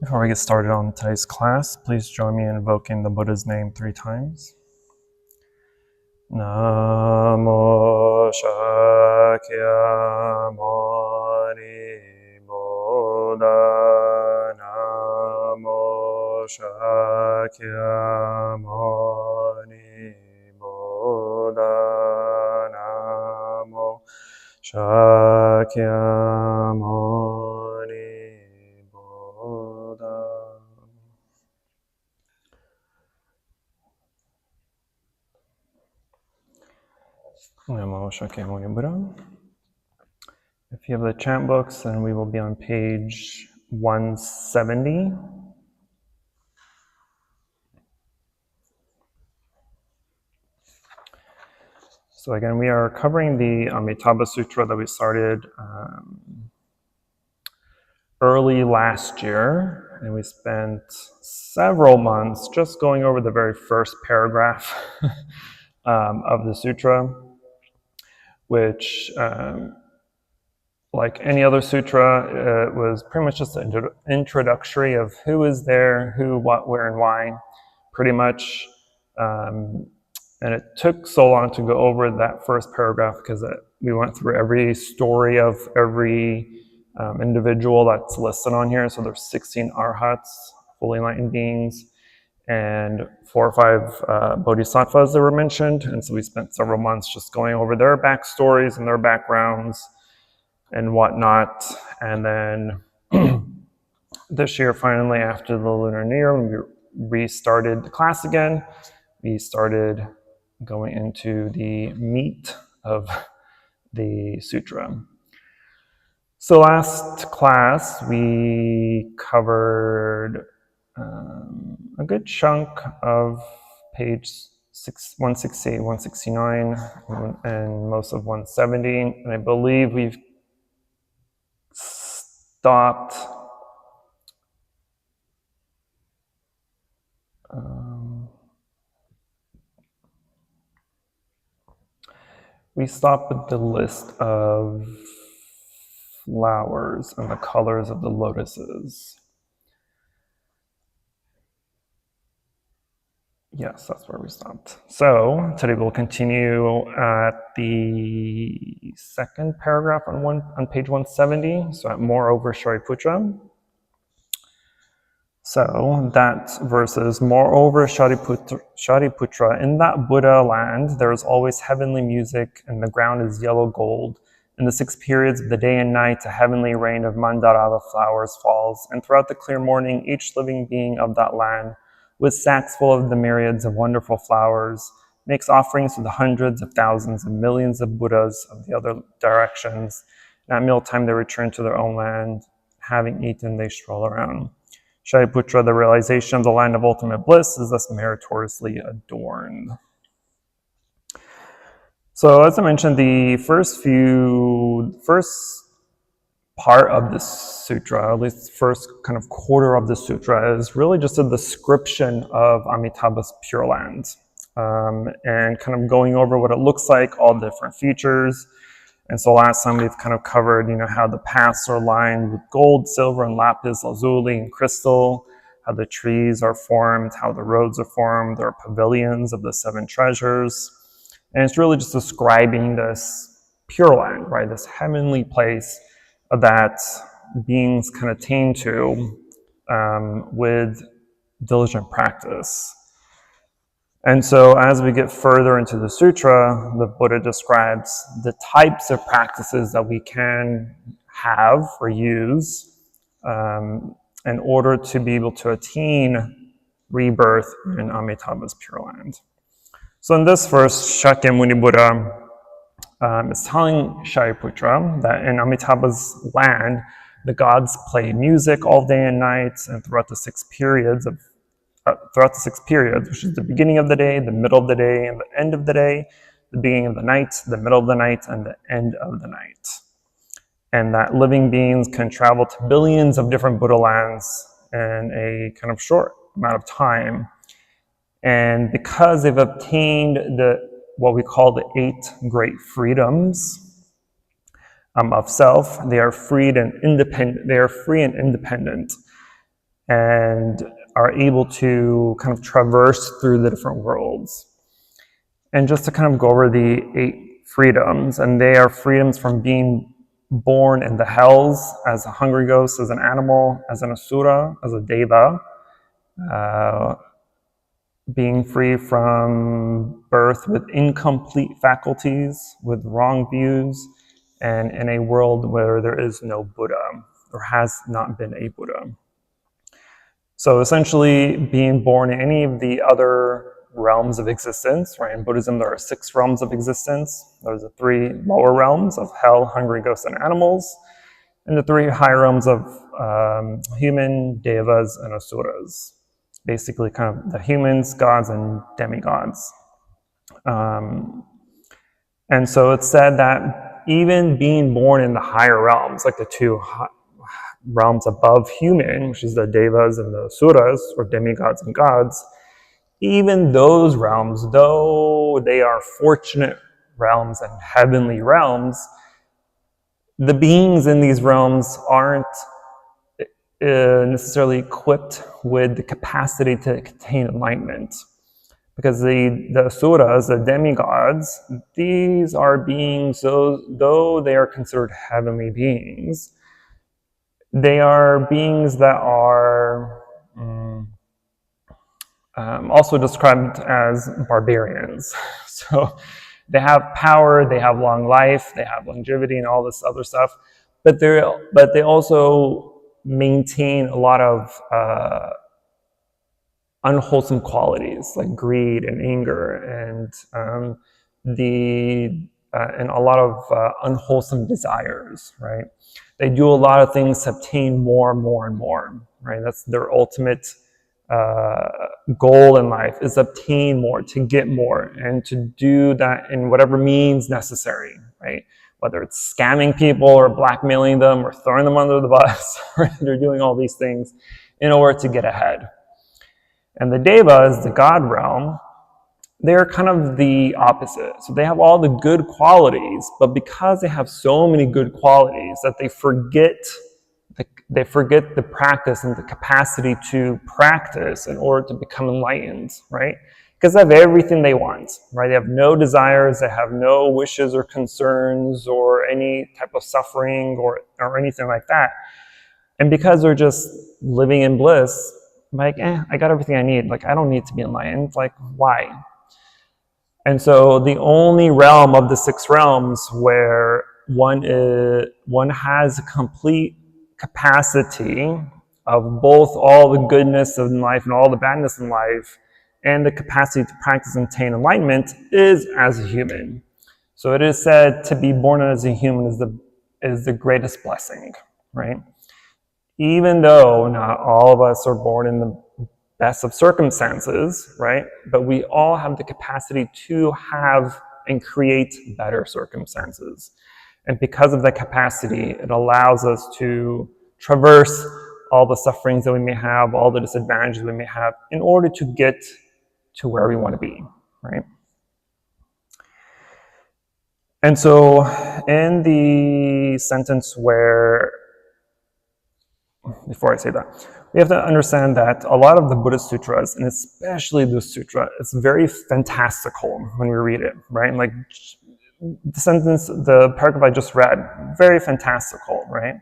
Before we get started on today's class, please join me in invoking the Buddha's name 3 times. Namo Shakyamuni Buddha. Namo Shakyamuni Buddha. Namo Shakyamuni Buddha. Namo Shakyamuni Buddha. If you have the chant books, then we will be on page 170. So again, we are covering the Amitabha Sutra that we started early last year, and we spent several months just going over the very first paragraph of the sutra, which, like any other sutra, it was pretty much just an introductory of who is there, who, what, where, and why, pretty much. And it took so long to go over that first paragraph because we went through every story of every individual that's listed on here. So there's 16 arhats, fully enlightened beings, and 4 or 5 bodhisattvas that were mentioned. And so we spent several months just going over their backstories and their backgrounds and whatnot. And then this year, finally, after the Lunar New Year, when we restarted the class again, we started going into the meat of the sutra. So last class, we covered a good chunk of page 168, 169, and most of 170. And I believe we've stopped with the list of flowers and the colors of the lotuses. Yes, that's where we stopped. So today we'll continue at the second paragraph on page 170, so at moreover Shariputra. So that verse is, moreover Shariputra, in that Buddha land there is always heavenly music and the ground is yellow gold. In the 6 periods of the day and night, a heavenly rain of mandarava flowers falls, and throughout the clear morning, each living being of that land, with sacks full of the myriads of wonderful flowers, makes offerings to the hundreds of thousands and millions of Buddhas of the other directions. And at mealtime, they return to their own land. Having eaten, they stroll around. Shariputra, the realization of the land of ultimate bliss, is thus meritoriously adorned. So as I mentioned, the first part of the sutra, at least the first kind of quarter of the sutra, is really just a description of Amitabha's Pure Land, and kind of going over what it looks like, all the different features. And so last time we've kind of covered, how the paths are lined with gold, silver, and lapis lazuli and crystal, how the trees are formed, how the roads are formed, there are pavilions of the 7 treasures. And it's really just describing this Pure Land, right? This heavenly place that beings can attain to with diligent practice. And so as we get further into the sutra, the Buddha describes the types of practices that we can have or use in order to be able to attain rebirth in Amitabha's Pure Land. So in this verse, Shakyamuni Buddha is telling Shariputra that in Amitabha's land, the gods play music all day and night, and throughout the 6 periods, which is the beginning of the day, the middle of the day, and the end of the day, the beginning of the night, the middle of the night, and the end of the night. And that living beings can travel to billions of different Buddha lands in a kind of short amount of time. And because they've obtained what we call the 8 great freedoms of self, they are free and independent. and are able to kind of traverse through the different worlds. And just to kind of go over the 8 freedoms, and they are freedoms from being born in the hells as a hungry ghost, as an animal, as an asura, as a deva, being free from birth with incomplete faculties, with wrong views, and in a world where there is no Buddha, or has not been a Buddha. So essentially, being born in any of the other realms of existence, right? In Buddhism, there are 6 realms of existence. There's the 3 lower realms of hell, hungry ghosts, and animals, and the 3 higher realms of human, devas, and asuras. Basically, kind of the humans, gods, and demigods. And so it's said that even being born in the higher realms, like the 2 realms above human, which is the devas and the asuras, or demigods and gods, even those realms, though they are fortunate realms and heavenly realms, the beings in these realms aren't necessarily equipped with the capacity to attain enlightenment. Because the asuras, the demigods, these are beings, though they are considered heavenly beings, they are beings that are also described as barbarians. So they have power, they have long life, they have longevity and all this other stuff, but they also maintain a lot of unwholesome qualities like greed and anger and and a lot of unwholesome desires, right? They do a lot of things to obtain more and more and more, right? That's their ultimate goal in life, is obtain more, to get more, and to do that in whatever means necessary, right? Whether it's scamming people or blackmailing them or throwing them under the bus, right? They're doing all these things in order to get ahead. And the devas, the god realm, they're kind of the opposite. So they have all the good qualities, but because they have so many good qualities that they forget the practice and the capacity to practice in order to become enlightened, right? Because they have everything they want, right? They have no desires, they have no wishes or concerns or any type of suffering or anything like that. And because they're just living in bliss, like, I got everything I need. Like, I don't need to be enlightened. Like, why? And so the only realm of the 6 realms where one has a complete capacity of both all the goodness in life and all the badness in life, and the capacity to practice and attain enlightenment, is as a human. So it is said to be born as a human is the greatest blessing, right? Even though not all of us are born in the best of circumstances, right? But we all have the capacity to have and create better circumstances. And because of that capacity, it allows us to traverse all the sufferings that we may have, all the disadvantages we may have, in order to get to where we want to be, right? And so in the sentence where, before I say that, we have to understand that a lot of the Buddhist sutras, and especially the sutra, it's very fantastical when we read it, right? Like the sentence, the paragraph I just read, very fantastical, right?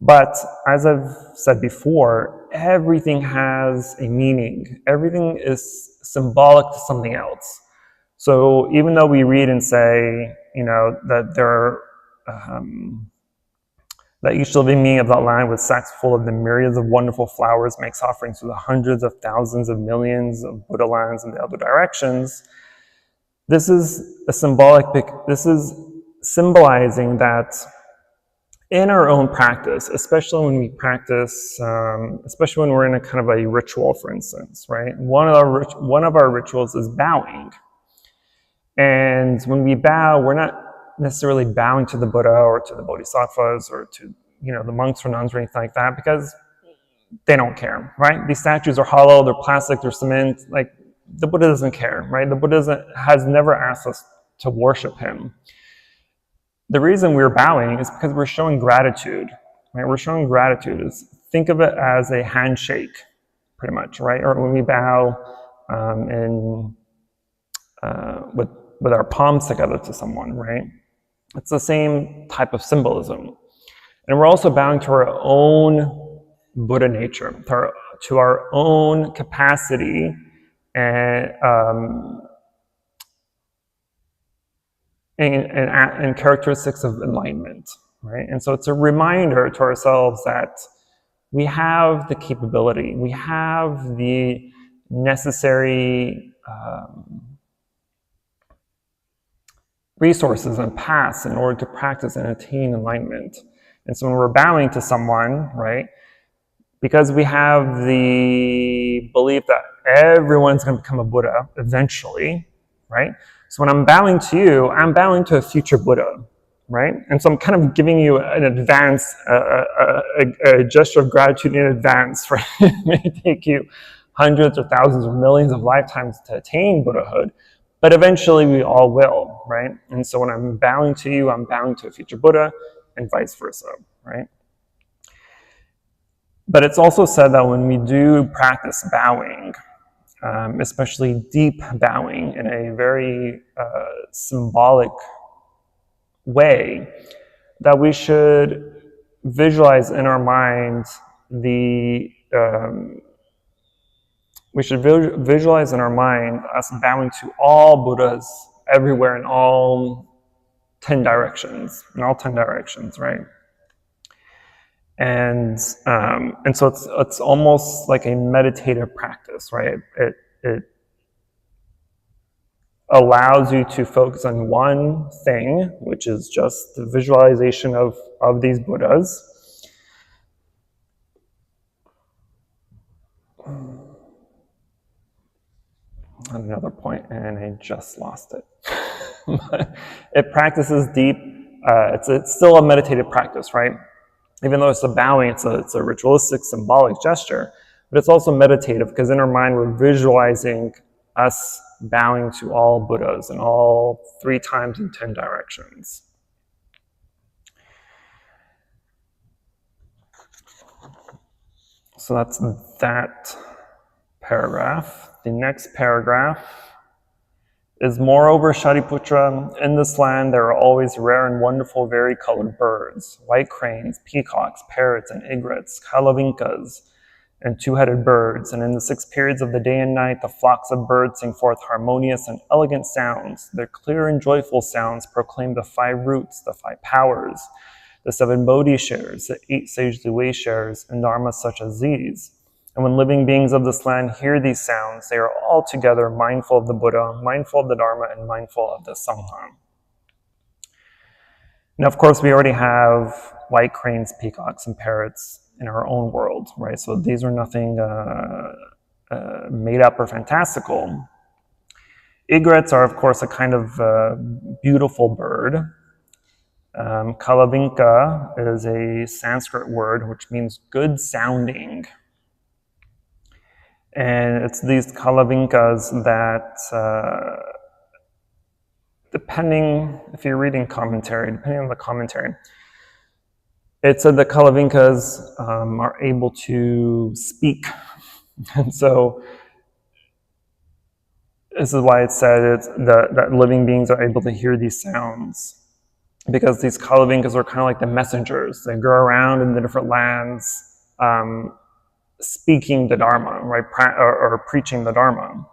But as I've said before, everything has a meaning. Everything is symbolic to something else. So even though we read and say, that there are that each living being of that land with sacks full of the myriads of wonderful flowers makes offerings to the hundreds of thousands of millions of Buddha lands in the other directions. This is symbolizing that in our own practice, especially when we practice, especially when we're in a kind of a ritual, for instance, right? One of our rituals is bowing. And when we bow, we're not necessarily bowing to the Buddha or to the Bodhisattvas or to the monks or nuns or anything like that, because they don't care, right? These statues are hollow, they're plastic, they're cement. Like, the Buddha doesn't care, right? The Buddha has never asked us to worship him. The reason we're bowing is because we're showing gratitude, right? We're showing gratitude. think of it as a handshake, pretty much, right? Or when we bow with our palms together to someone, right? It's the same type of symbolism. And we're also bowing to our own Buddha nature, to our own capacity and characteristics of enlightenment, right? And so it's a reminder to ourselves that we have the capability, we have the necessary resources and paths in order to practice and attain enlightenment. And so when we're bowing to someone, right, because we have the belief that everyone's going to become a Buddha eventually, right? So when I'm bowing to you, I'm bowing to a future Buddha, right? And so I'm kind of giving you an advance, a gesture of gratitude in advance, right? It may take you hundreds or thousands or millions of lifetimes to attain Buddhahood, but eventually we all will, right? And so when I'm bowing to you, I'm bowing to a future Buddha, and vice versa, right? But it's also said that when we do practice bowing, especially deep bowing in a very symbolic way, that we should visualize in our mind visualize in our mind us bowing to all Buddhas everywhere in all 10 directions, right? And so it's almost like a meditative practice, right? It allows you to focus on one thing, which is just the visualization of these Buddhas. Another point, and I just lost it. But it practices deep. It's still a meditative practice, right? Even though it's a bowing, it's a ritualistic, symbolic gesture, but it's also meditative because in our mind we're visualizing us bowing to all Buddhas in all 3 times in 10 directions. So that's that paragraph. The next paragraph is, moreover, Shariputra, in this land there are always rare and wonderful vari-colored birds, white cranes, peacocks, parrots, and egrets, kalavinkas, and 2-headed birds. And in the 6 periods of the day and night, the flocks of birds sing forth harmonious and elegant sounds. Their clear and joyful sounds proclaim the 5 roots, the 5 powers, the 7 bodhi shares, the 8 sagely way shares, and dharmas such as these. And when living beings of this land hear these sounds, they are all together mindful of the Buddha, mindful of the Dharma, and mindful of the Sangha. Now, of course, we already have white cranes, peacocks, and parrots in our own world, right? So these are nothing made up or fantastical. Egrets are, of course, a kind of beautiful bird. Kalavinka is a Sanskrit word which means good sounding. And it's these kalavinkas that, depending on the commentary, it said that kalavinkas are able to speak. And so this is why it said that living beings are able to hear these sounds. Because these kalavinkas are kind of like the messengers. They go around in the different lands, speaking the Dharma, right, or preaching the Dharma.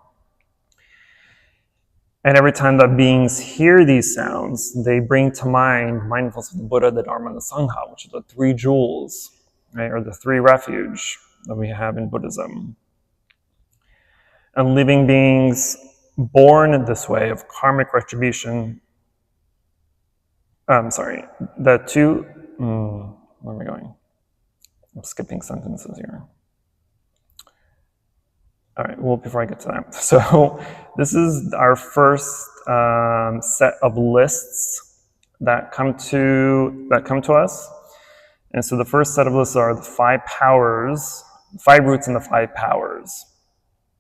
And every time that beings hear these sounds, they bring to mind mindfulness of the Buddha, the Dharma, and the Sangha, which are the 3 jewels, right, or the 3 refuge that we have in Buddhism. And living beings born in this way of karmic retribution, where am I going? I'm skipping sentences here. All right, well, before I get to that. So this is our first set of lists that come to us. And so the first set of lists are the 5 powers, 5 roots and the 5 powers.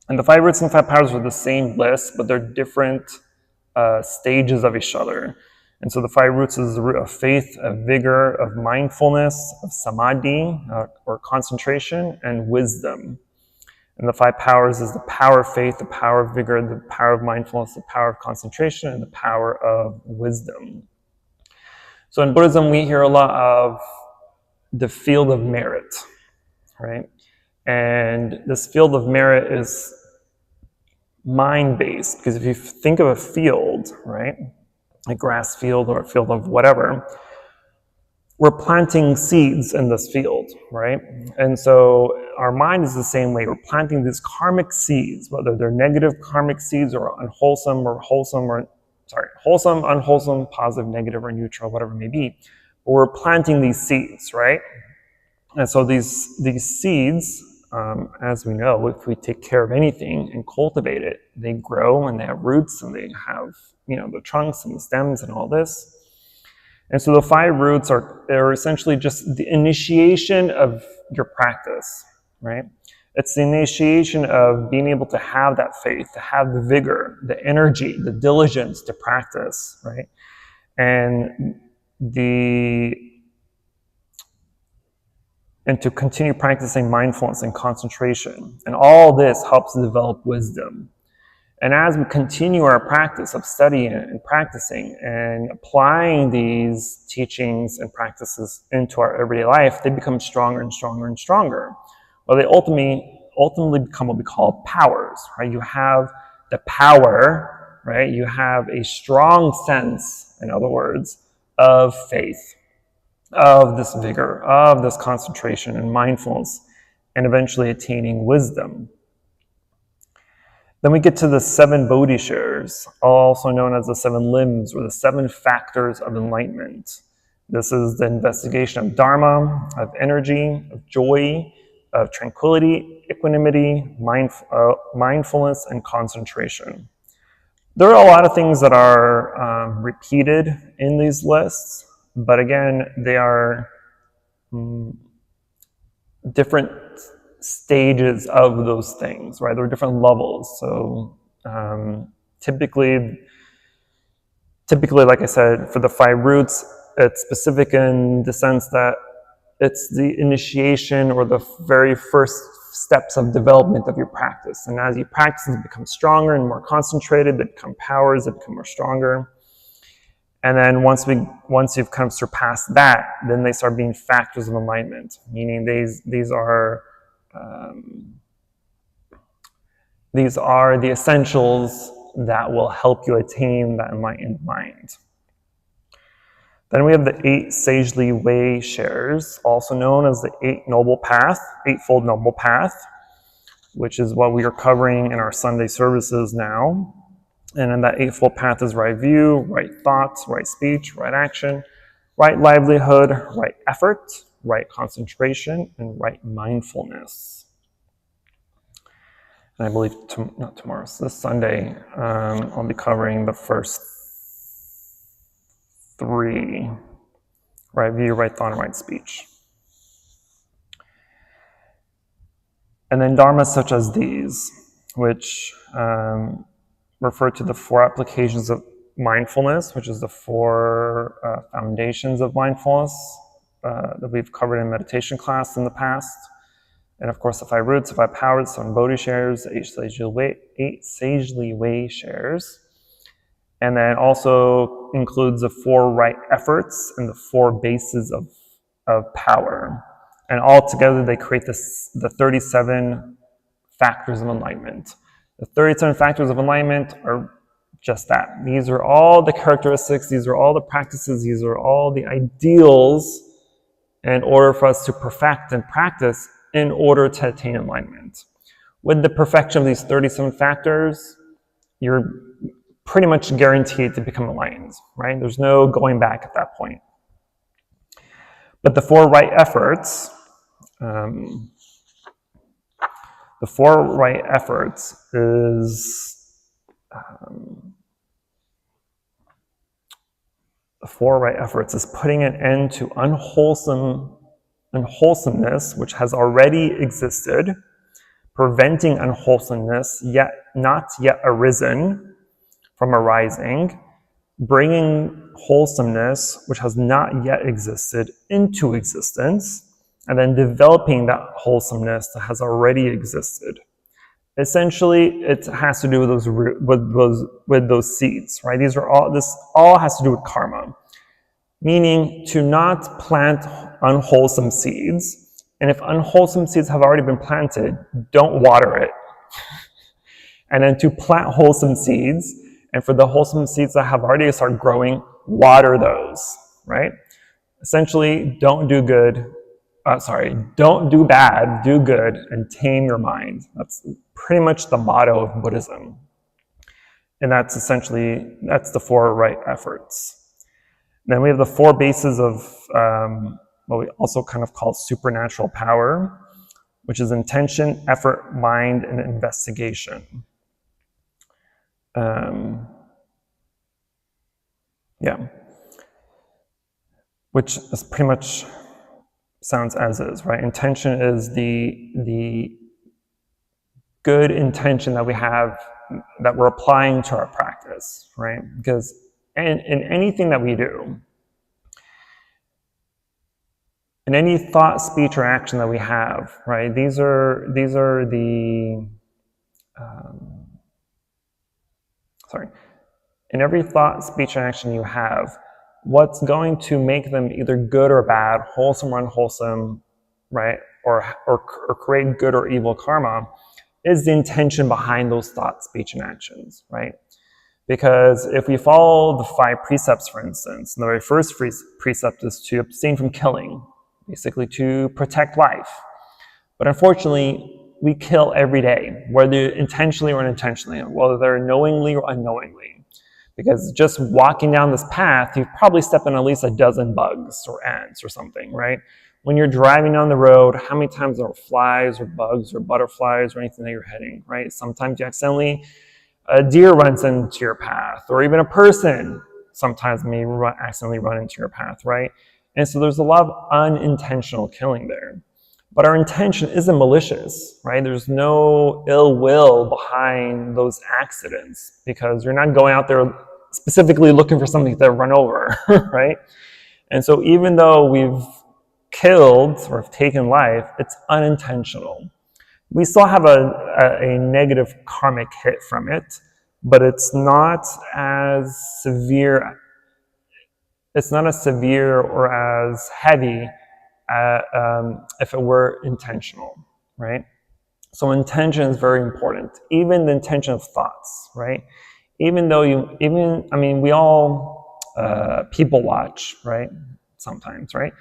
And the 5 roots and 5 powers are the same list, but they're different stages of each other. And so the 5 roots is the root of faith, of vigor, of mindfulness, of samadhi, or concentration, and wisdom. And the 5 powers is the power of faith, the power of vigor, the power of mindfulness, the power of concentration, and the power of wisdom. So in Buddhism, we hear a lot of the field of merit, right? And this field of merit is mind-based, because if you think of a field, right, a grass field or a field of whatever, we're planting seeds in this field, right? And so our mind is the same way. We're planting these karmic seeds, whether they're negative karmic seeds or wholesome, unwholesome, positive, negative, or neutral, whatever it may be. But we're planting these seeds, right? And so these seeds, as we know, if we take care of anything and cultivate it, they grow and they have roots and they have, the trunks and the stems and all this. And so the 5 roots are essentially just the initiation of your practice, right? It's the initiation of being able to have that faith, to have the vigor, the energy, the diligence to practice, right? And to continue practicing mindfulness and concentration. And all this helps develop wisdom. And as we continue our practice of studying and practicing and applying these teachings and practices into our everyday life, they become stronger and stronger and stronger. Well, they ultimately become what we call powers, right? You have the power, right? You have a strong sense, in other words, of faith, of this vigor, of this concentration and mindfulness, and eventually attaining wisdom. Then we get to the 7 bodhishares, also known as the 7 limbs or the 7 factors of enlightenment. This is the investigation of dharma, of energy, of joy, of tranquility, equanimity, mindfulness, and concentration. There are a lot of things that are repeated in these lists, but again, they are different stages of those things, right? There are different levels. So typically, like I said, for the 5 roots, it's specific in the sense that it's the initiation or the very first steps of development of your practice. And as you practice, it becomes stronger and more concentrated, they become powers, they become more stronger. And then once you've kind of surpassed that, then they start being factors of enlightenment, meaning these are the essentials that will help you attain that enlightened mind. Then we have the 8 sagely way shares, also known as the Eightfold Noble Path, which is what we are covering in our Sunday services now. And in that Eightfold Path is right view, right thoughts, right speech, right action, right livelihood, right effort, right concentration, and right mindfulness. And I believe, not tomorrow, so this Sunday, I'll be covering the first 3, right view, right thought, and right speech. And then dharmas such as these, which refer to the 4 applications of mindfulness, which is the 4 foundations of mindfulness that we've covered in meditation class in the past. And of course, the 5 roots, the 5 powers, 7 bodhishares, 8 sagely way shares. And then also includes the 4 right efforts and the 4 bases of power. And all together, they create the 37 factors of enlightenment. The 37 factors of enlightenment are just that. These are all the characteristics, these are all the practices, these are all the ideals in order for us to perfect and practice in order to attain enlightenment. With the perfection of these 37 factors, you're pretty much guaranteed to become enlightened, right? There's no going back at that point. But the 4 right efforts, is putting an end to unwholesomeness which has already existed, preventing unwholesomeness not yet arisen from arising, bringing wholesomeness, which has not yet existed, into existence, and then developing that wholesomeness that has already existed. Essentially, it has to do with those seeds, right? This all has to do with karma, meaning to not plant unwholesome seeds. And if unwholesome seeds have already been planted, don't water it. And then to plant wholesome seeds, and for the wholesome seeds that have already started growing, water those, right? Essentially, don't do bad, do good, and tame your mind. That's pretty much the motto of Buddhism. And that's the 4 right efforts. Then we have the 4 bases of what we also kind of call supernatural power, which is intention, effort, mind, and investigation. Which is pretty much sounds as is, right? Intention is the good intention that we have, that we're applying to our practice, right? Because in anything that we do, in any thought, speech, or action that we have, right? These are the in every thought, speech, and action you have, what's going to make them either good or bad, wholesome or unwholesome, right? Or create good or evil karma, is the intention behind those thoughts, speech, and actions, right? Because if we follow the 5 precepts, for instance, the very first precept is to abstain from killing, basically to protect life. But unfortunately, we kill every day, whether intentionally or unintentionally, whether knowingly or unknowingly. Because just walking down this path, you've probably stepped on at least a dozen bugs or ants or something, right? When you're driving down the road, how many times there are flies or bugs or butterflies or anything that you're hitting, right? Sometimes you accidentally, a deer runs into your path, or even a person sometimes may accidentally run into your path, right? And so there's a lot of unintentional killing there. But our intention isn't malicious, right? There's no ill will behind those accidents, because you're not going out there specifically looking for something to run over, right? And so even though we've killed or have taken life, it's unintentional. We still have a negative karmic hit from it, but it's not as severe. It's not as severe or as heavy if it were intentional, right? So intention is very important. Even the intention of thoughts, right? Even though we all people watch, right? Sometimes, right?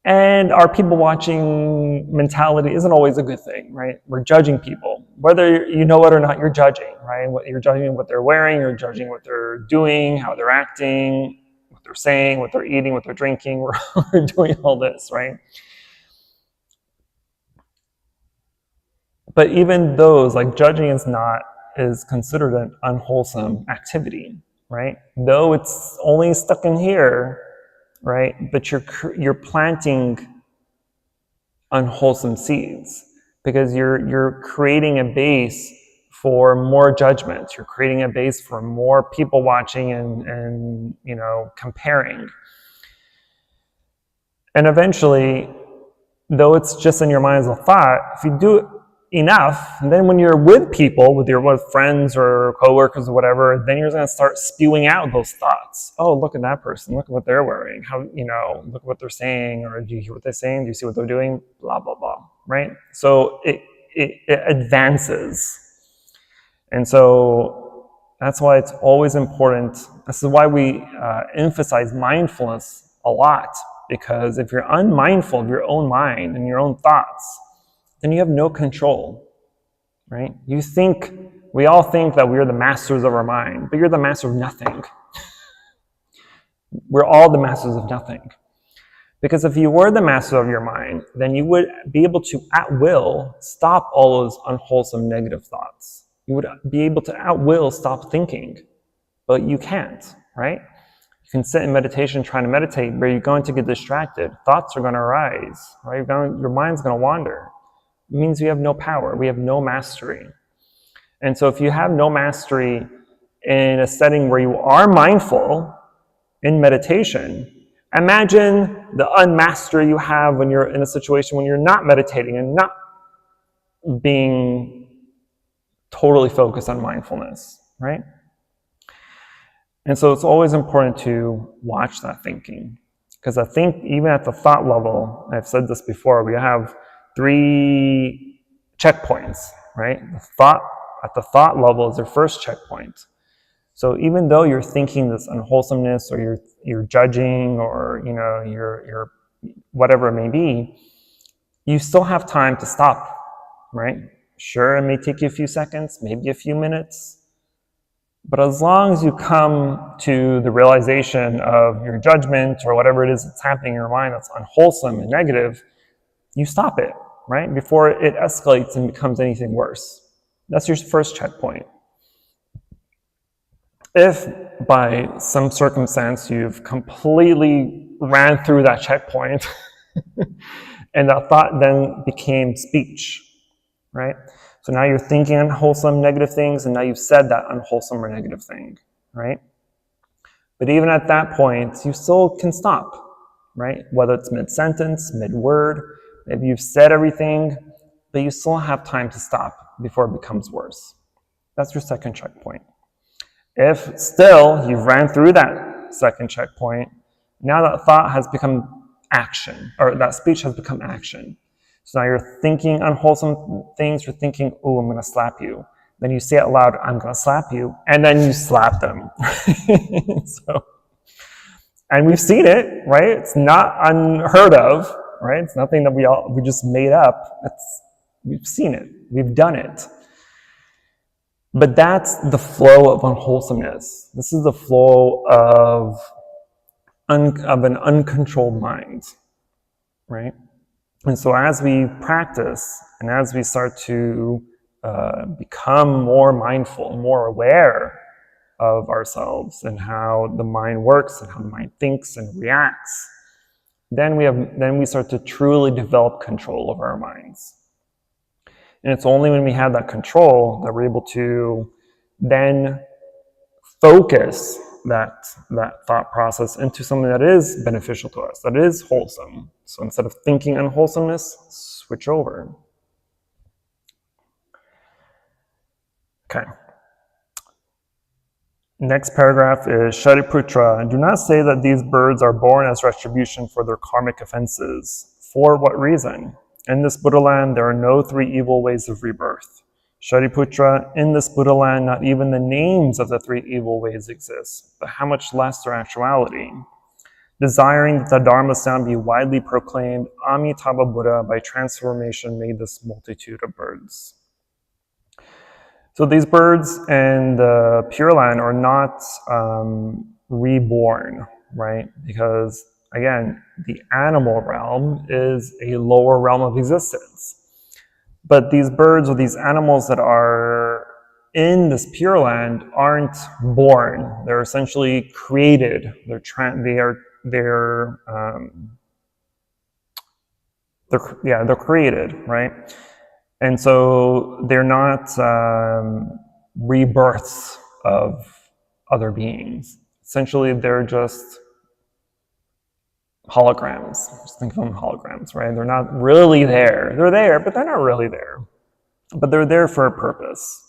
And our people watching mentality isn't always a good thing, right? We're judging people. Whether you know it or not, you're judging, right? You're judging what they're wearing, you're judging what they're doing, how they're acting, what they're saying, what they're eating, what they're drinking. We're doing all this, right? But even those, like judging is considered an unwholesome activity, right? Though it's only stuck in here, right? But you're planting unwholesome seeds, because you're creating a base for more judgments. You're creating a base for more people watching and comparing. And eventually, though it's just in your mind as a thought, if you do it enough, and then when you're with people, with friends or coworkers or whatever, then you're going to start spewing out those thoughts. Oh, look at that person. Look at what they're wearing. Look at what they're saying. Or do you hear what they're saying? Do you see what they're doing? Blah, blah, blah. Right? So it advances. And so that's why it's always important. This is why we emphasize mindfulness a lot. Because if you're unmindful of your own mind and your own thoughts, then you have no control, right? We all think that we're the masters of our mind, but you're the master of nothing. We're all the masters of nothing. Because if you were the master of your mind, then you would be able to, at will, stop all those unwholesome negative thoughts. You would be able to, at will, stop thinking. But you can't, right? You can sit in meditation trying to meditate, but you're going to get distracted. Thoughts are going to arise, right? Your mind's going to wander. It means we have no power. We have no mastery. And so if you have no mastery in a setting where you are mindful in meditation, imagine the unmastery you have when you're in a situation when you're not meditating and not being totally focused on mindfulness, right? And so it's always important to watch that thinking. Because I think even at the thought level, I've said this before, we have 3 checkpoints, right? At the thought level is your first checkpoint. So even though you're thinking this unwholesomeness, or you're judging, or you're whatever it may be, you still have time to stop, right? Sure, it may take you a few seconds, maybe a few minutes, but as long as you come to the realization of your judgment or whatever it is that's happening in your mind that's unwholesome and negative, you stop it, right? Before it escalates and becomes anything worse. That's your first checkpoint. If by some circumstance you've completely ran through that checkpoint and that thought then became speech, right? So now you're thinking unwholesome, negative things, and now you've said that unwholesome or negative thing, right? But even at that point, you still can stop, right? Whether it's mid-sentence, mid-word, maybe you've said everything, but you still have time to stop before it becomes worse. That's your second checkpoint. If still you've ran through that second checkpoint, now that thought has become action, or that speech has become action. So now you're thinking unwholesome things, you're thinking, oh, I'm going to slap you. Then you say out loud, I'm going to slap you, and then you slap them. And we've seen it, right? It's not unheard of, right? It's nothing that we just made up. We've seen it. We've done it. But that's the flow of unwholesomeness. This is the flow of an uncontrolled mind, right? And so as we practice and as we start to become more mindful, more aware of ourselves and how the mind works and how the mind thinks and reacts, then we start to truly develop control over our minds. And it's only when we have that control that we're able to then focus that thought process into something that is beneficial to us, that is wholesome. So instead of thinking unwholesomeness, switch over. Okay. Next paragraph is Shariputra. Do not say that these birds are born as retribution for their karmic offenses. For what reason? In this Buddha land, there are no 3 evil ways of rebirth. Shariputra, in this Buddha land, not even the names of the 3 evil ways exist, but how much less their actuality. Desiring that the Dharma sound be widely proclaimed, Amitabha Buddha by transformation made this multitude of birds. So these birds in the Pure Land are not reborn, right? Because again, the animal realm is a lower realm of existence. But these birds or these animals that are in this Pure Land aren't born. They're essentially created. They're created, right? And so they're not rebirths of other beings. Essentially, they're just holograms. Just think of them holograms, right? They're not really there. They're there, but they're not really there. But they're there for a purpose.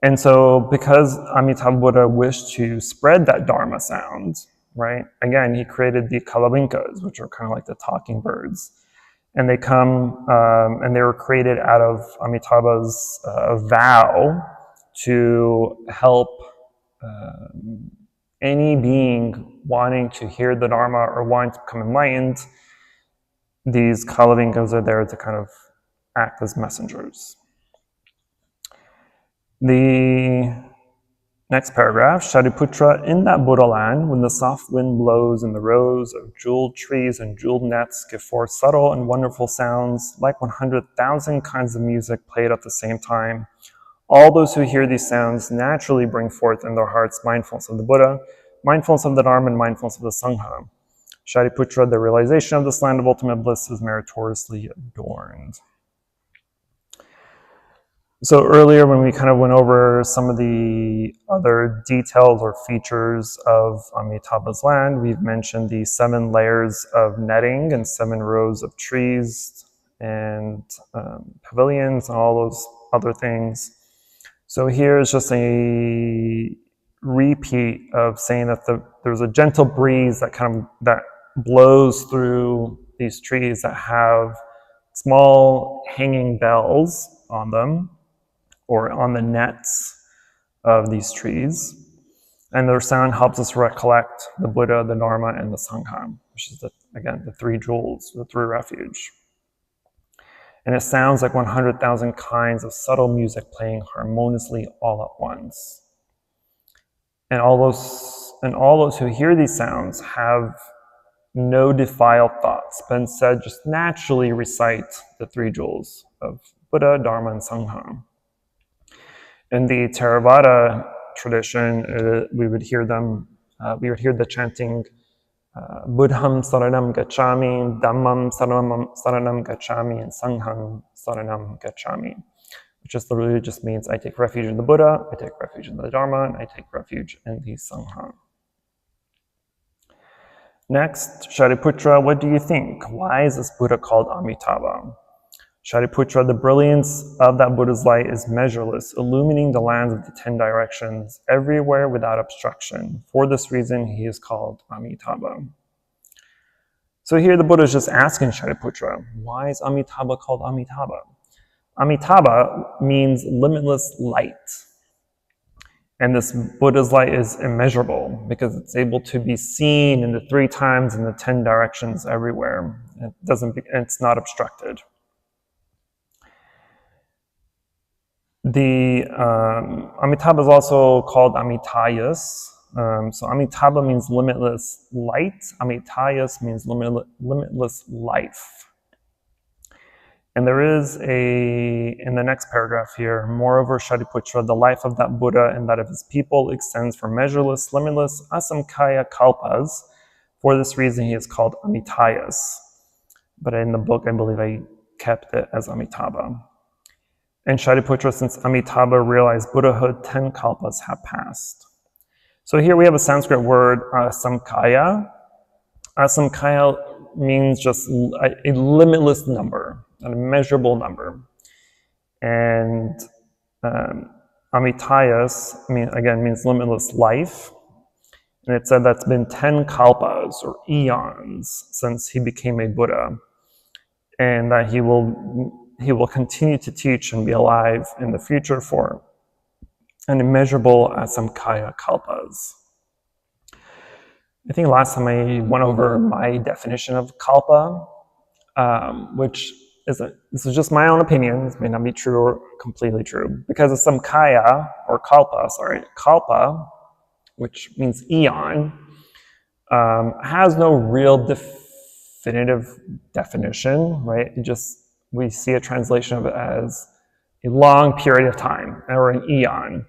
And so because Amitabha Buddha wished to spread that Dharma sound, right? Again, he created the kalavinkas, which are kind of like the talking birds. And they come, and they were created out of Amitabha's vow to help any being wanting to hear the Dharma or wanting to become enlightened. These kalavinkas are there to kind of act as messengers. The next paragraph, Shariputra, in that Buddha land, when the soft wind blows and the rows of jeweled trees and jeweled nets give forth subtle and wonderful sounds, like 100,000 kinds of music played at the same time, all those who hear these sounds naturally bring forth in their hearts mindfulness of the Buddha, mindfulness of the Dharma, and mindfulness of the Sangha. Shariputra, the realization of this land of ultimate bliss is meritoriously adorned. So earlier when we kind of went over some of the other details or features of Amitabha's land, we've mentioned the 7 layers of netting and 7 rows of trees and pavilions and all those other things. So here is just a repeat of saying that there's a gentle breeze that blows through these trees that have small hanging bells on them, or on the nets of these trees. And their sound helps us recollect the Buddha, the Dharma, and the Sangha, which is, again, the 3 jewels, the 3 refuge. And it sounds like 100,000 kinds of subtle music playing harmoniously all at once. And all those who hear these sounds have no defiled thoughts, but instead just naturally recite the 3 jewels of Buddha, Dharma, and Sangha. In the Theravada tradition, we would hear the chanting, Buddham saranam gacchami, Dhammam saranam gacchami, and Sangham saranam gacchami, which just literally just means I take refuge in the Buddha, I take refuge in the Dharma, and I take refuge in the Sangha. Next, Shariputra, what do you think? Why is this Buddha called Amitabha? Shariputra, the brilliance of that Buddha's light is measureless, illumining the lands of the 10 directions, everywhere without obstruction. For this reason, he is called Amitabha. So here the Buddha is just asking Shariputra, why is Amitabha called Amitabha? Amitabha means limitless light. And this Buddha's light is immeasurable because it's able to be seen in the 3 times in the 10 directions everywhere. It's not obstructed. The Amitabha is also called Amitayas. So Amitabha means limitless light. Amitayas means limitless life. And there is in the next paragraph here, moreover, Shariputra, the life of that Buddha and that of his people extends for measureless, limitless, asamkhya kalpas. For this reason, he is called Amitayas. But in the book, I believe I kept it as Amitabha. And Shariputra, since Amitabha realized Buddhahood, 10 kalpas have passed. So here we have a Sanskrit word, asamkhya. Asamkhya means just a limitless number, an immeasurable number. And Amitayas, means limitless life. And it said that's been 10 kalpas, or eons, since he became a Buddha. And that he will continue to teach and be alive in the future for an immeasurable asamkhya kalpas. I think last time I went over my definition of kalpa, which this is just my own opinion. This may not be true or completely true, because asamkhya, or kalpa, which means eon, has no real definitive definition, right? We see a translation of it as a long period of time, or an eon.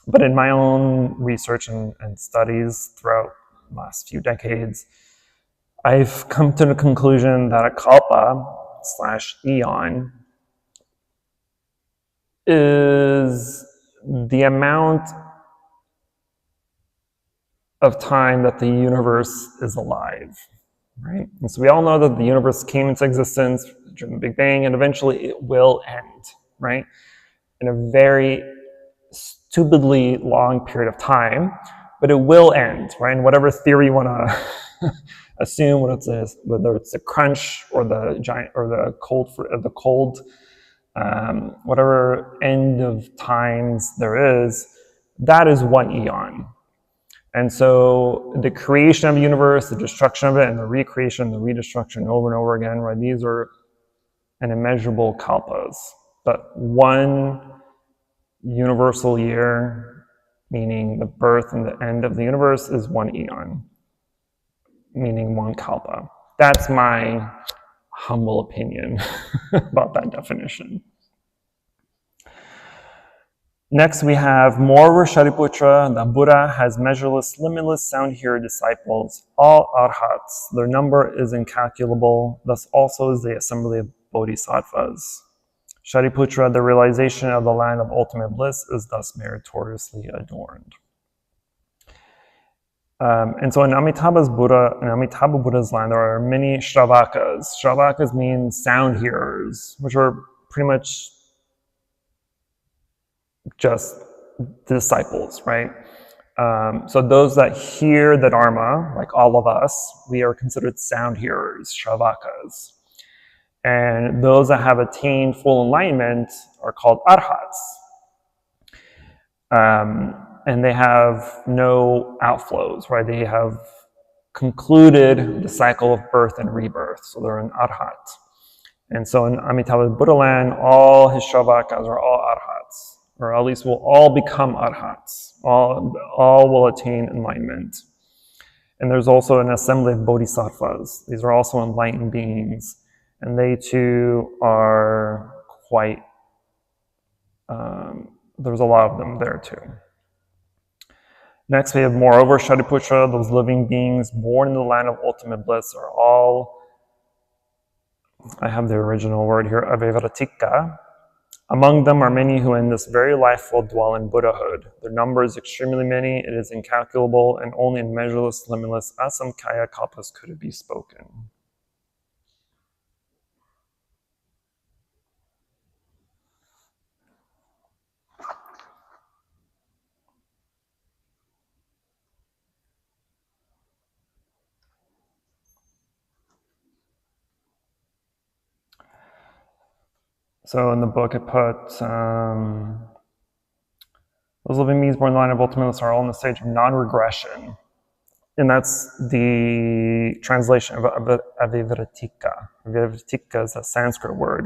But in my own research and studies throughout the last few decades, I've come to the conclusion that a kalpa / eon is the amount of time that the universe is alive. Right? And so we all know that the universe came into existence during the Big Bang, and eventually it will end, right? In a very stupidly long period of time, but it will end, right? And whatever theory you want to assume, whether it's the crunch or the giant or the cold, whatever end of times there is, that is 1 eon. And so the creation of the universe, the destruction of it, and the recreation, the redestruction over and over again, right? These are an immeasurable kalpas. But 1 universal year, meaning the birth and the end of the universe, is 1 eon, meaning 1 kalpa. That's my humble opinion about that definition. Next, we have moreover Shariputra, the Buddha has measureless, limitless sound-hearer disciples, all arhats. Their number is incalculable, thus also is the assembly of bodhisattvas. Shariputra, the realization of the land of ultimate bliss is thus meritoriously adorned. And so in Amitabha Buddha's land, there are many Shravakas. Shravakas mean sound hearers, which are pretty much just disciples, right? So those that hear the Dharma, like all of us, we are considered sound hearers, Shravakas. And those that have attained full enlightenment are called Arhats. And they have no outflows, right? They have concluded the cycle of birth and rebirth, so they're an Arhat. And so in Amitabha Buddha land, all his Shravakas are all Arhats, or at least will all become Arhats. All will attain enlightenment. And there's also an assembly of Bodhisattvas. These are also enlightened beings, and they too are quite, there's a lot of them there too. Next we have, moreover, Shariputra, those living beings born in the land of ultimate bliss are all, I have the original word here, avivratika. Among them are many who in this very life will dwell in Buddhahood. Their number is extremely many, it is incalculable, and only in measureless, limitless, asamkhya kalpas could it be spoken. So in the book it put, those living beings born in the line of ultimate bliss are all in the stage of non-regression. And that's the translation of avivratika. Avivratika is a Sanskrit word,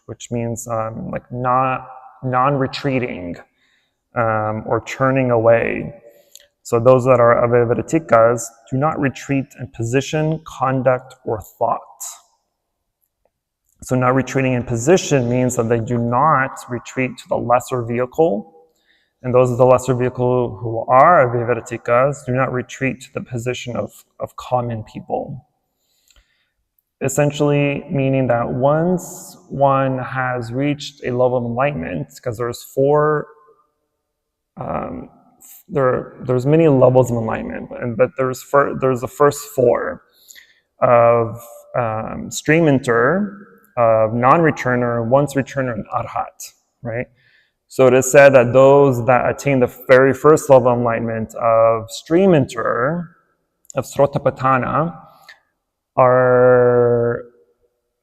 which means like non-retreating or turning away. So those that are avivratikas do not retreat in position, conduct, or thought. So not retreating in position means that they do not retreat to the lesser vehicle. And those of the lesser vehicle who are avivratikas do not retreat to the position of common people. Essentially meaning that once one has reached a level of enlightenment, because there's there's many levels of enlightenment, but there's the first four of stream enter, of non-returner, once returner, and arhat, right? So it is said that those that attain the very first level of enlightenment of stream enter, of srotapatthana,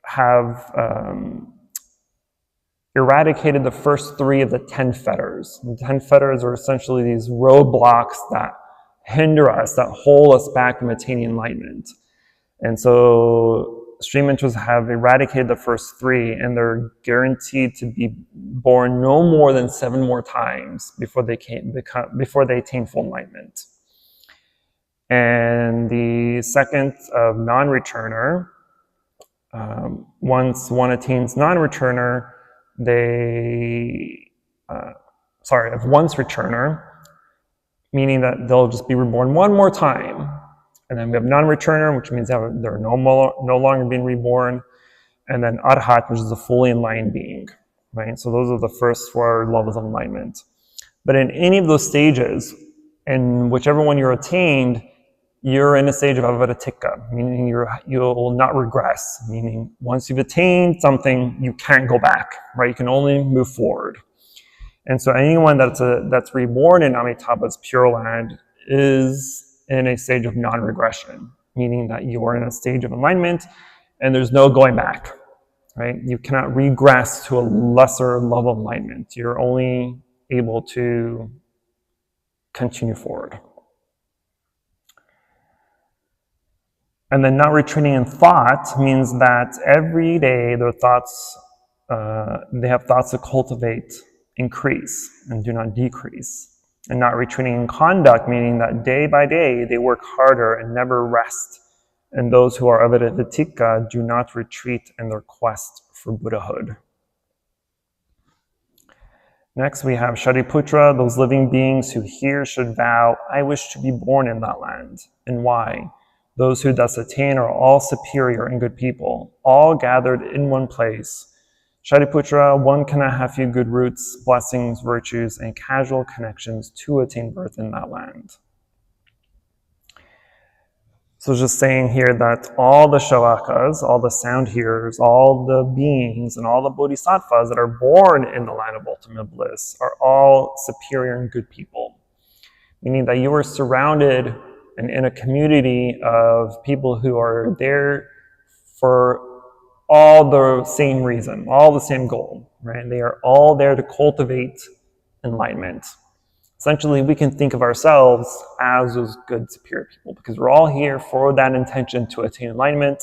have eradicated the first three of the 10 fetters. The 10 fetters are essentially these roadblocks that hinder us, that hold us back from attaining enlightenment. And so stream enters have eradicated the first three, and they're guaranteed to be born no more than 7 more times before they attain full enlightenment. And the second of non-returner, once one attains non-returner, of once returner, meaning that they'll just be reborn one more time. And then we have non-returner, which means they're no longer being reborn. And then arhat, which is a fully enlightened being, right? So those are the first 4 levels of enlightenment. But in any of those stages, and whichever one you're attained, you're in a stage of avivratika, meaning you'll not regress, meaning once you've attained something, you can't go back, right? You can only move forward. And so anyone that's reborn in Amitabha's Pure Land is in a stage of non-regression, meaning that you are in a stage of enlightenment and there's no going back, right? You cannot regress to a lesser level of enlightenment. You're only able to continue forward. And then not retreating in thought means that every day their thoughts, they have thoughts to cultivate, increase, and do not decrease. And not retreating in conduct, meaning that day by day they work harder and never rest. And those who are avivratika do not retreat in their quest for Buddhahood. Next we have Shariputra, those living beings who here should vow, I wish to be born in that land. And why? Those who thus attain are all superior and good people, all gathered in one place. Shariputra, one cannot have few good roots, blessings, virtues, and casual connections to attain birth in that land. So just saying here that all the shavakas, all the sound hearers, all the beings, and all the bodhisattvas that are born in the land of ultimate bliss are all superior and good people. Meaning that you are surrounded and in a community of people who are there for all the same reason, all the same goal, right? They are all there to cultivate enlightenment. Essentially, we can think of ourselves as those good, superior people because we're all here for that intention to attain enlightenment,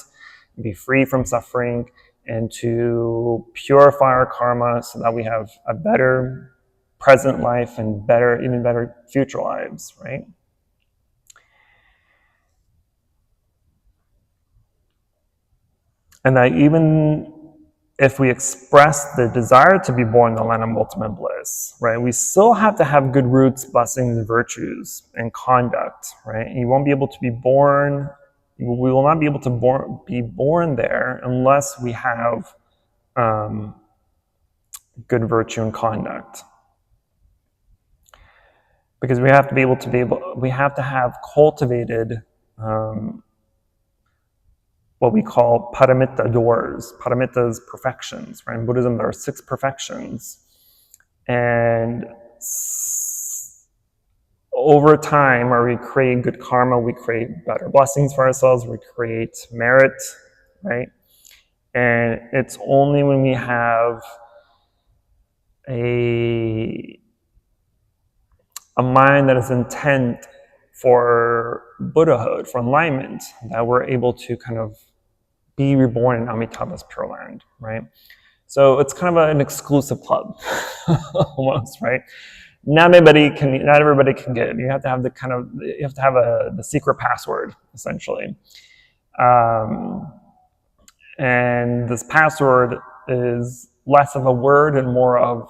be free from suffering, and to purify our karma so that we have a better present life and even better future lives, right? And that even if we express the desire to be born in the land of ultimate bliss, right, we still have to have good roots, blessings, virtues, and conduct, right? And you won't be able to be born, we will not be able to be born there unless we have good virtue and conduct. Because we have to have cultivated what we call paramitta doors. Paramitta is perfections, right? In Buddhism, there are 6 perfections. And over time, we create good karma, we create better blessings for ourselves, we create merit, right? And it's only when we have a mind that is intent for Buddhahood, for enlightenment, that we're able to kind of be reborn in Amitabha's Pure Land, right? So it's kind of an exclusive club, almost, right? Not everybody can get it. You have to have the secret password, essentially. And this password is less of a word and more of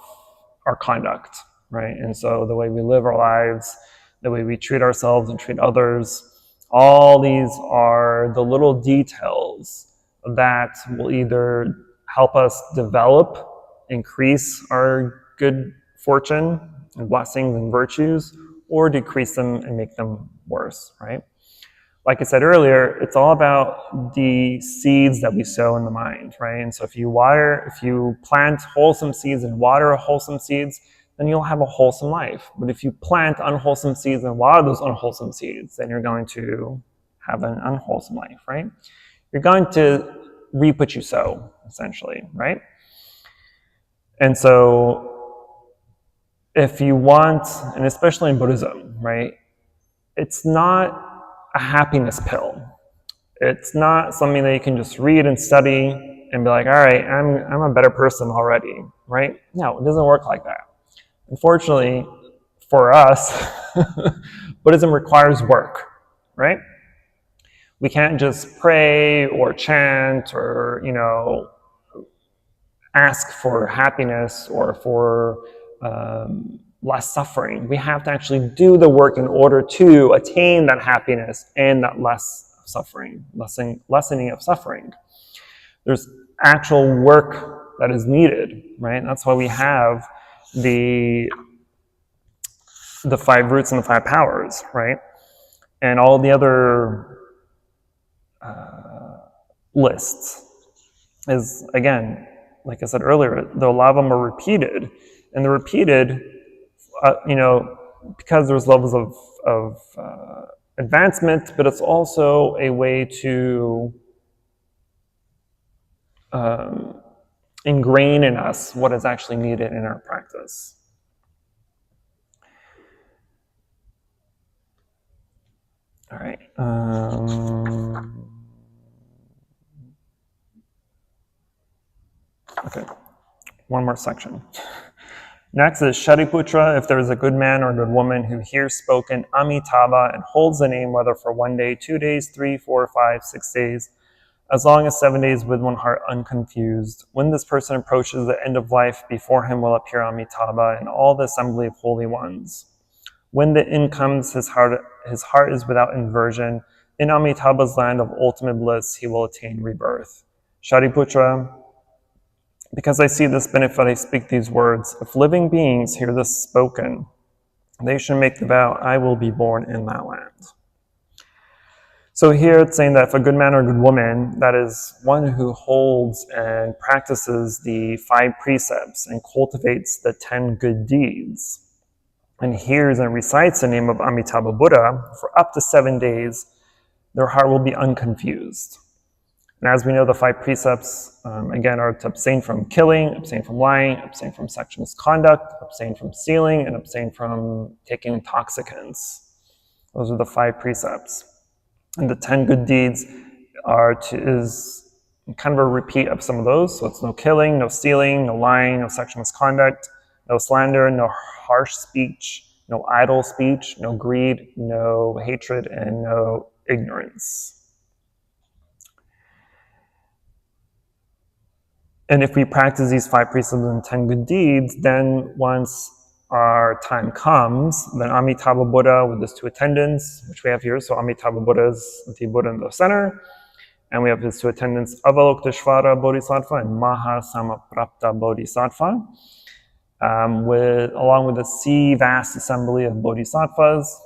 our conduct, right? And so the way we live our lives, the way we treat ourselves and treat others, all these are the little details that will either help us develop, increase our good fortune and blessings and virtues, or decrease them and make them worse, right? Like I said earlier, it's all about the seeds that we sow in the mind, right? And so if you plant wholesome seeds and water wholesome seeds, then you'll have a wholesome life. But if you plant unwholesome seeds and water those unwholesome seeds, then you're going to have an unwholesome life, right? You're going to reap what you sow, essentially, right? And so if you want, and especially in Buddhism, right, it's not a happiness pill. It's not something that you can just read and study and be like, all right, I'm a better person already, right? No, it doesn't work like that. Unfortunately, for us, Buddhism requires work, right? We can't just pray or chant or, ask for happiness or for less suffering. We have to actually do the work in order to attain that happiness and that less suffering, lessening of suffering. There's actual work that is needed, right? And that's why we have the 5 roots and the 5 powers, right? And all the other lists is, again, like I said earlier, a lot of them are repeated. And they're repeated, because there's levels of advancement, but it's also a way to ingrain in us what is actually needed in our practice. All right. Okay, one more section. Next is Shariputra. If there is a good man or a good woman who hears spoken Amitabha and holds the name, whether for 1 day, 2 days, 3, 4, 5, 6 days, as long as 7 days with one heart unconfused, when this person approaches the end of life, before him will appear Amitabha and all the assembly of holy ones. When the end comes, his heart is without inversion. In Amitabha's land of ultimate bliss, he will attain rebirth. Shariputra, Because I see this benefit, I speak these words. If living beings hear this spoken, they should make the vow, I will be born in that land. So here it's saying that if a good man or a good woman, that is one who holds and practices the 5 precepts and cultivates the 10 good deeds, and hears and recites the name of Amitabha Buddha for up to 7 days, their heart will be unconfused. And as we know, the 5 precepts, again, are to abstain from killing, abstain from lying, abstain from sexual misconduct, abstain from stealing, and abstain from taking intoxicants. Those are the 5 precepts. And the 10 good deeds is kind of a repeat of some of those. So it's no killing, no stealing, no lying, no sexual misconduct, no slander, no harsh speech, no idle speech, no greed, no hatred, and no ignorance. And if we practice these 5 precepts and 10 good deeds, then once our time comes, then Amitabha Buddha with his 2 attendants, which we have here, so Amitabha Buddha is the Buddha in the center, and we have his 2 attendants, Avalokiteshvara Bodhisattva and Mahasamaprapta Bodhisattva, along with a vast assembly of bodhisattvas.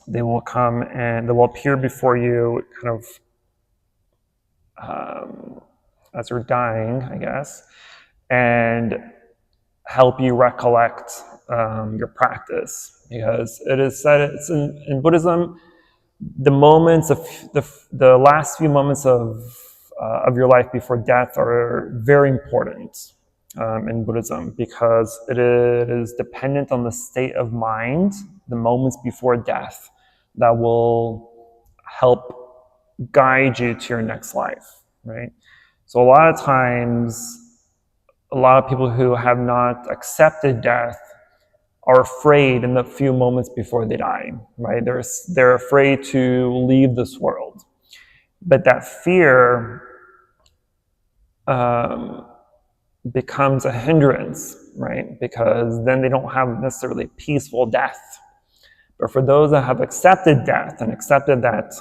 They will come and they will appear before you kind of as you're dying, I guess, and help you recollect your practice, because it is said it's in Buddhism, the moments of the last few moments of your life before death are very important in Buddhism, because it is dependent on the state of mind, the moments before death, that will help guide you to your next life, right? So a lot of times, a lot of people who have not accepted death are afraid in the few moments before they die, right? They're afraid to leave this world. But that fear becomes a hindrance, right? Because then they don't have necessarily peaceful death. But for those that have accepted death and accepted that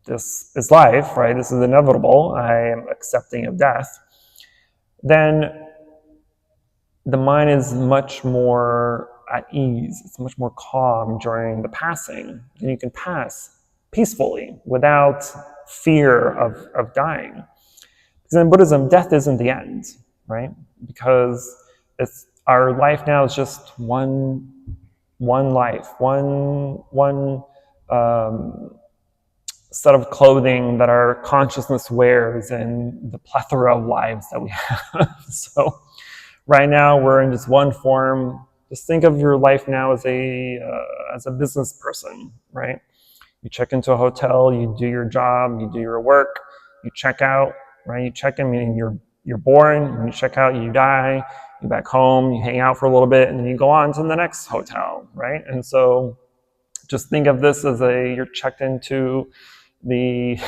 this is life, right? This is inevitable. I am accepting of death. Then the mind is much more at ease. It's much more calm during the passing. And you can pass peacefully without fear of dying. Because in Buddhism, death isn't the end, right? Because our life now is just one life, one set of clothing that our consciousness wears in the plethora of lives that we have. So right now we're in just one form. Just think of your life now as a business person, right? You check into a hotel, you do your job, you do your work, you check out, right? You check in, meaning you're born, when you check out, you die, you back home, you hang out for a little bit, and then you go on to the next hotel, right? And so just think of this as you're checked into the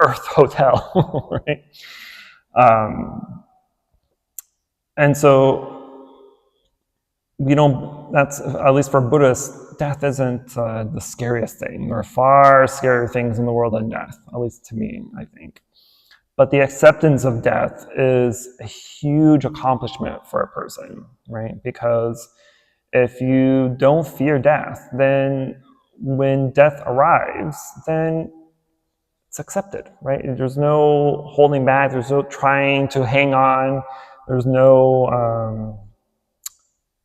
Earth Hotel, right? And so that's, at least for Buddhists, death isn't the scariest thing. There are far scarier things in the world than death, at least to me, I think. But the acceptance of death is a huge accomplishment for a person, right? Because if you don't fear death, then when death arrives, then it's accepted, right? There's no holding back. There's no trying to hang on. There's no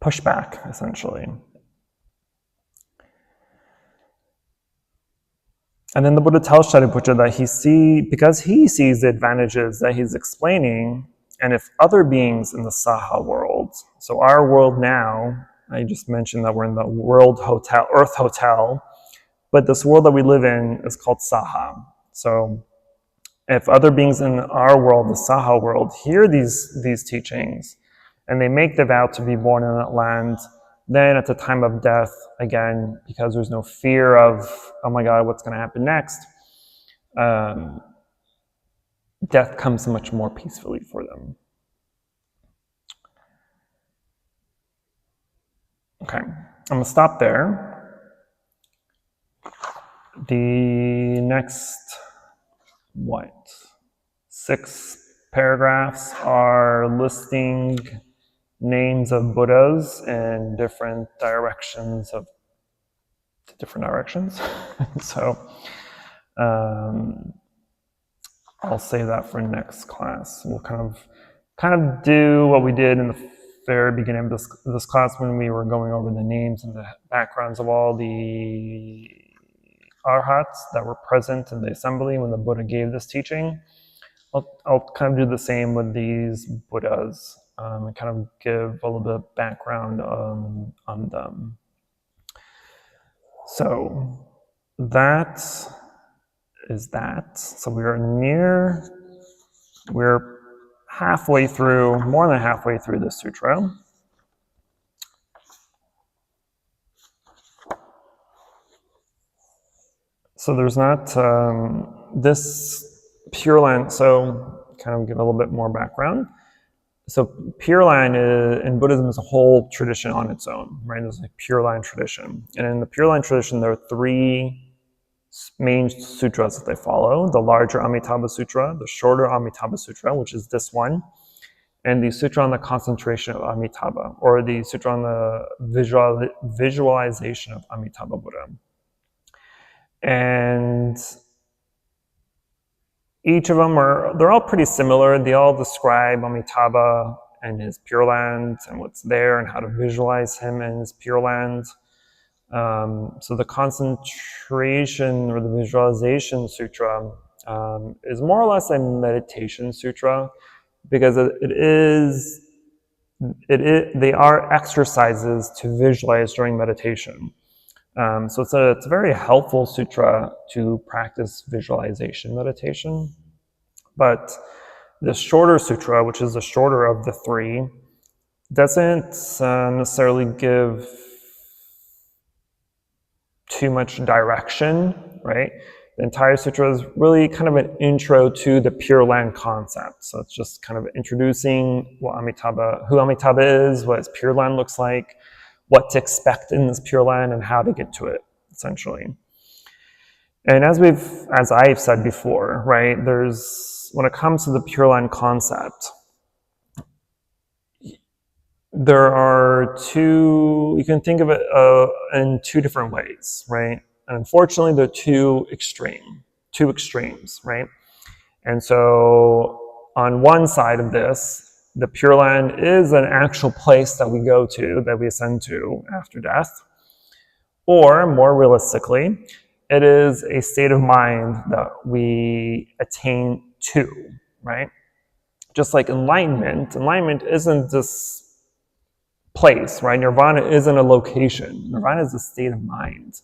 pushback, essentially. And then the Buddha tells Shariputra that because he sees the advantages that he's explaining, and if other beings in the Saha world, so our world now, I just mentioned that we're in the world hotel, Earth Hotel, but this world that we live in is called Saha. So if other beings in our world, the Saha world, hear these teachings, and they make the vow to be born in that land, then at the time of death, again, because there's no fear of, oh my God, what's going to happen next, death comes much more peacefully for them. Okay, I'm going to stop there. The next, 6 paragraphs are listing names of Buddhas in different directions So I'll save that for next class. We'll kind of do what we did in the very beginning of this class when we were going over the names and the backgrounds of all the arhats that were present in the assembly when the Buddha gave this teaching. I'll kind of do the same with these Buddhas and kind of give a little bit of background on them. So that is that. So we're halfway through, more than halfway through the sutra. So there's not this Pure Land, so kind of give a little bit more background. So Pure Land in Buddhism is a whole tradition on its own, right? There's like Pure Land tradition. And in the Pure Land tradition, there are 3 main sutras that they follow: the larger Amitabha Sutra, the shorter Amitabha Sutra, which is this one, and the Sutra on the concentration of Amitabha, or the Sutra on the visualization of Amitabha Buddha. And each of them they're all pretty similar. They all describe Amitabha and his Pure Land and what's there and how to visualize him in his Pure Land. So the concentration or the visualization sutra is more or less a meditation sutra, because they are exercises to visualize during meditation. So it's a very helpful sutra to practice visualization meditation. But the shorter sutra, which is the shorter of the 3, doesn't necessarily give too much direction, right? The entire sutra is really kind of an intro to the Pure Land concept. So it's just kind of introducing who Amitabha is, what his Pure Land looks like, what to expect in this Pure Land, and how to get to it, essentially. And as I've said before, right, when it comes to the Pure Land concept, there are you can think of it in 2 different ways, right? And unfortunately, they're two extremes, right? And so on one side of this, the Pure Land is an actual place that we go to, that we ascend to after death. Or more realistically, it is a state of mind that we attain to, right? Just like enlightenment isn't this place, right? Nirvana isn't a location. Nirvana is a state of mind.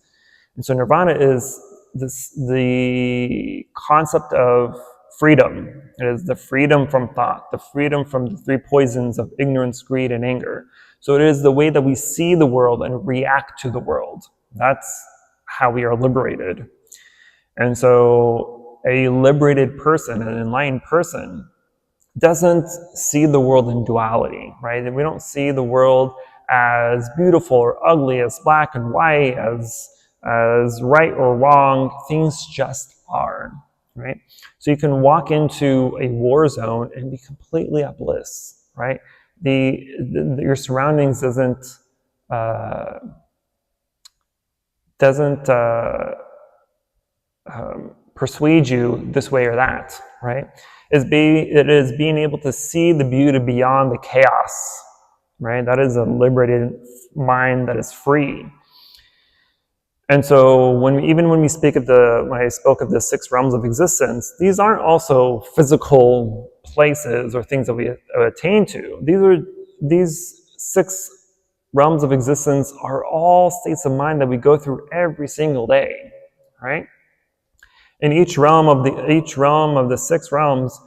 And so nirvana is the concept of freedom. It is the freedom from thought, the freedom from the 3 poisons of ignorance, greed, and anger. So it is the way that we see the world and react to the world. That's how we are liberated. And so a liberated person, an enlightened person, doesn't see the world in duality, right? We don't see the world as beautiful or ugly, as black and white, as right or wrong. Things just are, right? So you can walk into a war zone and be completely at bliss, right? Your surroundings doesn't persuade you this way or that, right? It is being able to see the beauty beyond the chaos, right? That is a liberated mind that is free. And so when we speak of when I spoke of the 6 realms of existence, these aren't also physical places or things that we attain to. These 6 realms of existence are all states of mind that we go through every single day, right? And each realm of the 6 realms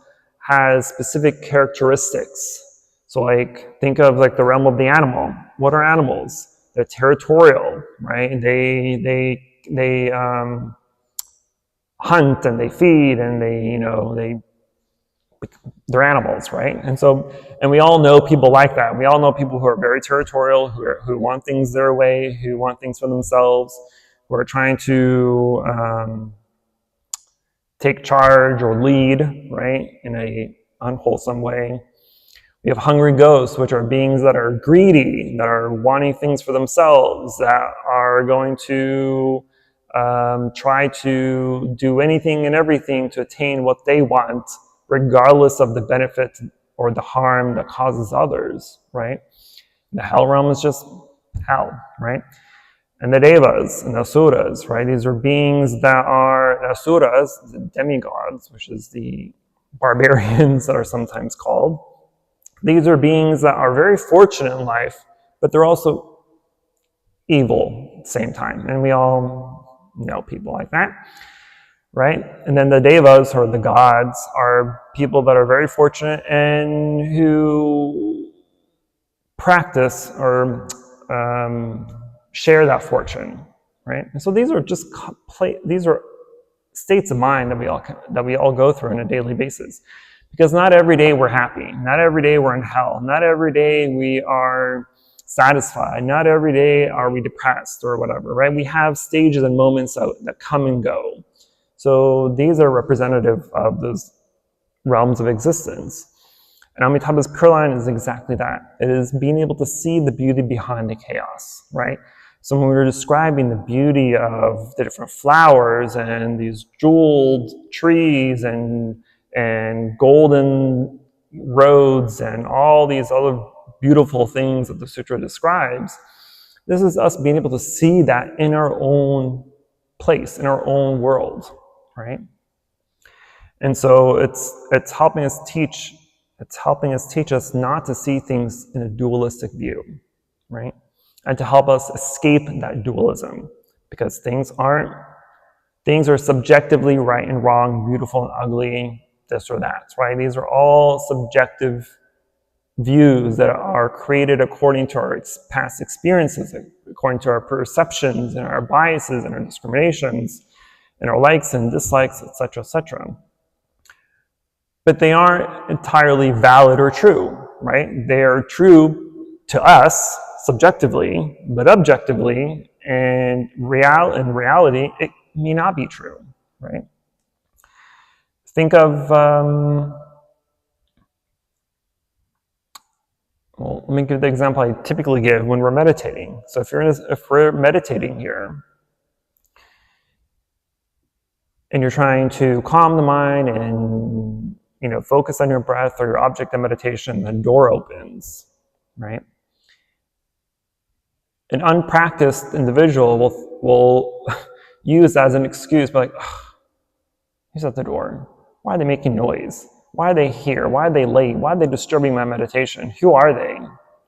has specific characteristics. So like, think of like the realm of the animal. What are animals? They're territorial, right? They hunt and they feed and they're animals, right? And we all know people like that. We all know people who are very territorial, who want things their way, who want things for themselves, who are trying to take charge or lead, right, in a unwholesome way. We have hungry ghosts, which are beings that are greedy, that are wanting things for themselves, that are going to try to do anything and everything to attain what they want, regardless of the benefit or the harm that causes others, right? The hell realm is just hell, right? And the devas and the asuras, right? These are beings that are asuras, the demigods, which is the barbarians that are sometimes called. These are beings that are very fortunate in life, but they're also evil at the same time. And we all know people like that, right? And then the devas, or the gods, are people that are very fortunate and who practice or share that fortune, right? And so these are just these are states of mind that we all go through on a daily basis, because not every day we're happy, not every day we're in hell, not every day we are satisfied, not every day are we depressed or whatever, right? We have stages and moments that come and go. So these are representative of those realms of existence. And Amitabha's Pure Line is exactly that. It is being able to see the beauty behind the chaos, right? So when we were describing the beauty of the different flowers and these jeweled trees and golden roads and all these other beautiful things that the sutra describes, this is us being able to see that in our own place, in our own world, right? And so it's helping us teach us not to see things in a dualistic view, right? And to help us escape that dualism, because things are subjectively right and wrong, beautiful and ugly, this or that, right? These are all subjective views that are created according to our past experiences, according to our perceptions and our biases and our discriminations and our likes and dislikes, etc., etc. But they aren't entirely valid or true, right? They are true to us subjectively, but objectively and in reality, it may not be true, right? Think of, well, let me give the example I typically give when we're meditating. So if we're meditating here, and you're trying to calm the mind and focus on your breath or your object of meditation, the door opens, right? An unpracticed individual will use as an excuse, be like, he's at the door. Why are they making noise? Why are they here? Why are they late? Why are they disturbing my meditation? Who are they?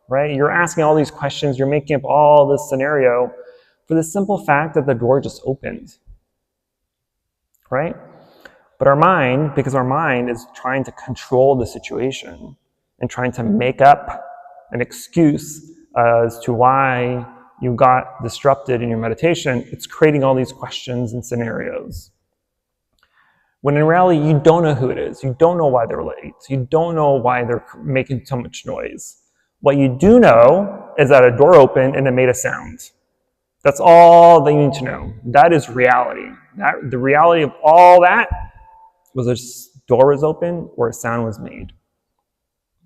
Right? You're asking all these questions. You're making up all this scenario for the simple fact that the door just opened. Right? But our mind, because our mind is trying to control the situation and trying to make up an excuse as to why you got disrupted in your meditation, it's creating all these questions and scenarios. When in reality, you don't know who it is. You don't know why they're late. You don't know why they're making so much noise. What you do know is that a door opened and it made a sound. That's all that you need to know. That is reality. The reality of all that was a door was open or a sound was made.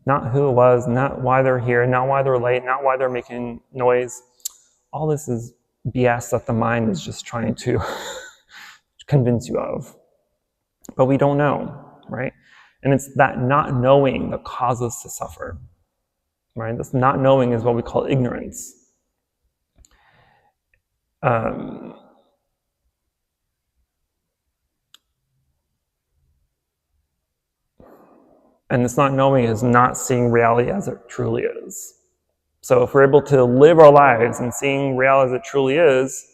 Not who it was, not why they're here, not why they're late, not why they're making noise. All this is BS that the mind is just trying to convince you of. But we don't know, right? And it's that not knowing that causes us to suffer, right? This not knowing is what we call ignorance. And this not knowing is not seeing reality as it truly is. So if we're able to live our lives and seeing reality as it truly is,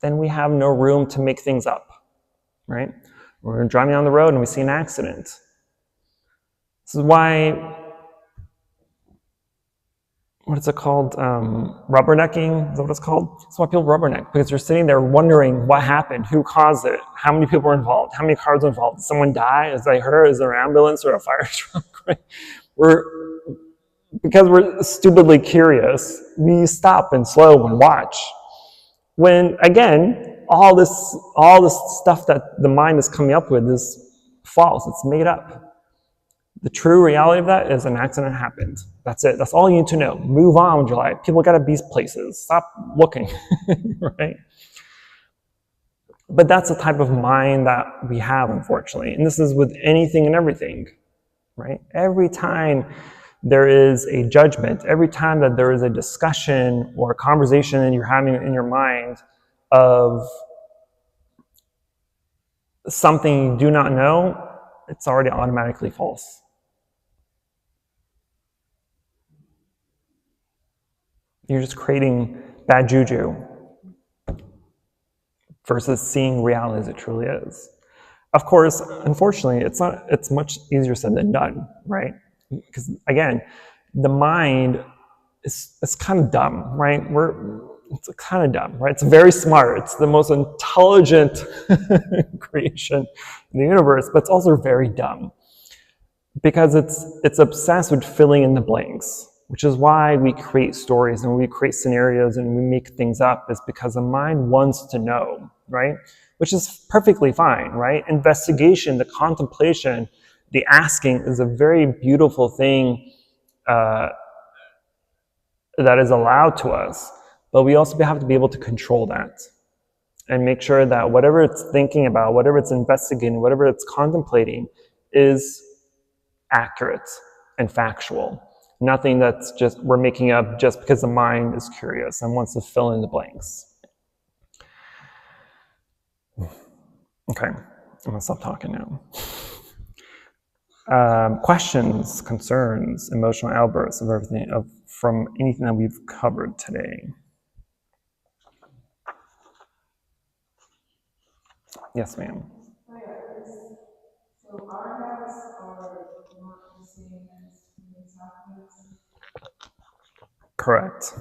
then we have no room to make things up, right? We're driving on the road and we see an accident. This is why, what is it called? Rubbernecking, is that what it's called? That's why people rubberneck, because they're sitting there wondering what happened, who caused it, how many people were involved, how many cars were involved, did someone die, is they hurt, is there an ambulance or a fire truck, right? Because we're stupidly curious, we stop and slow and watch. When, again, all this stuff that the mind is coming up with is false, it's made up. The true reality of that is an accident happened. That's it. That's all you need to know. Move on with your life. People got to be places. Stop looking, right? But that's the type of mind that we have, unfortunately. And this is with anything and everything, right? Every time there is a judgment, every time that there is a discussion or a conversation that you're having in your mind of something you do not know, it's already automatically false. You're just creating bad juju versus seeing reality as it truly is. Of course, unfortunately, it's much easier said than done, right? Because again, the mind is kind of dumb, right? It's kind of dumb, right? It's very smart. It's the most intelligent creation in the universe, but it's also very dumb because it's obsessed with filling in the blanks, which is why we create stories and we create scenarios and we make things up, is because the mind wants to know, right? Which is perfectly fine, right? Investigation, the contemplation, the asking is a very beautiful thing that is allowed to us. But we also have to be able to control that and make sure that whatever it's thinking about, whatever it's investigating, whatever it's contemplating is accurate and factual. Nothing that's just we're making up just because the mind is curious and wants to fill in the blanks. Okay, I'm gonna stop talking now. Questions, concerns, emotional outbursts of everything from anything that we've covered today. Yes, ma'am. So arhats are not the same as bodhisattvas? Correct.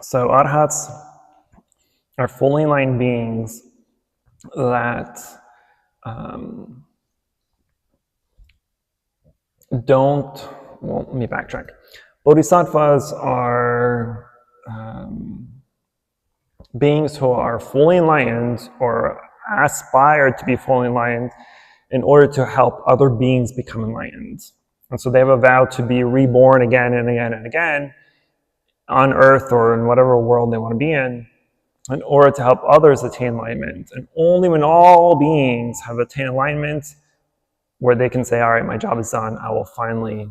So arhats are fully enlightened beings that well, let me backtrack. Bodhisattvas are beings who are fully enlightened or aspire to be fully enlightened in order to help other beings become enlightened. And so they have a vow to be reborn again and again and again on earth or in whatever world they want to be in order to help others attain enlightenment. And only when all beings have attained enlightenment, where they can say, all right, my job is done, I will finally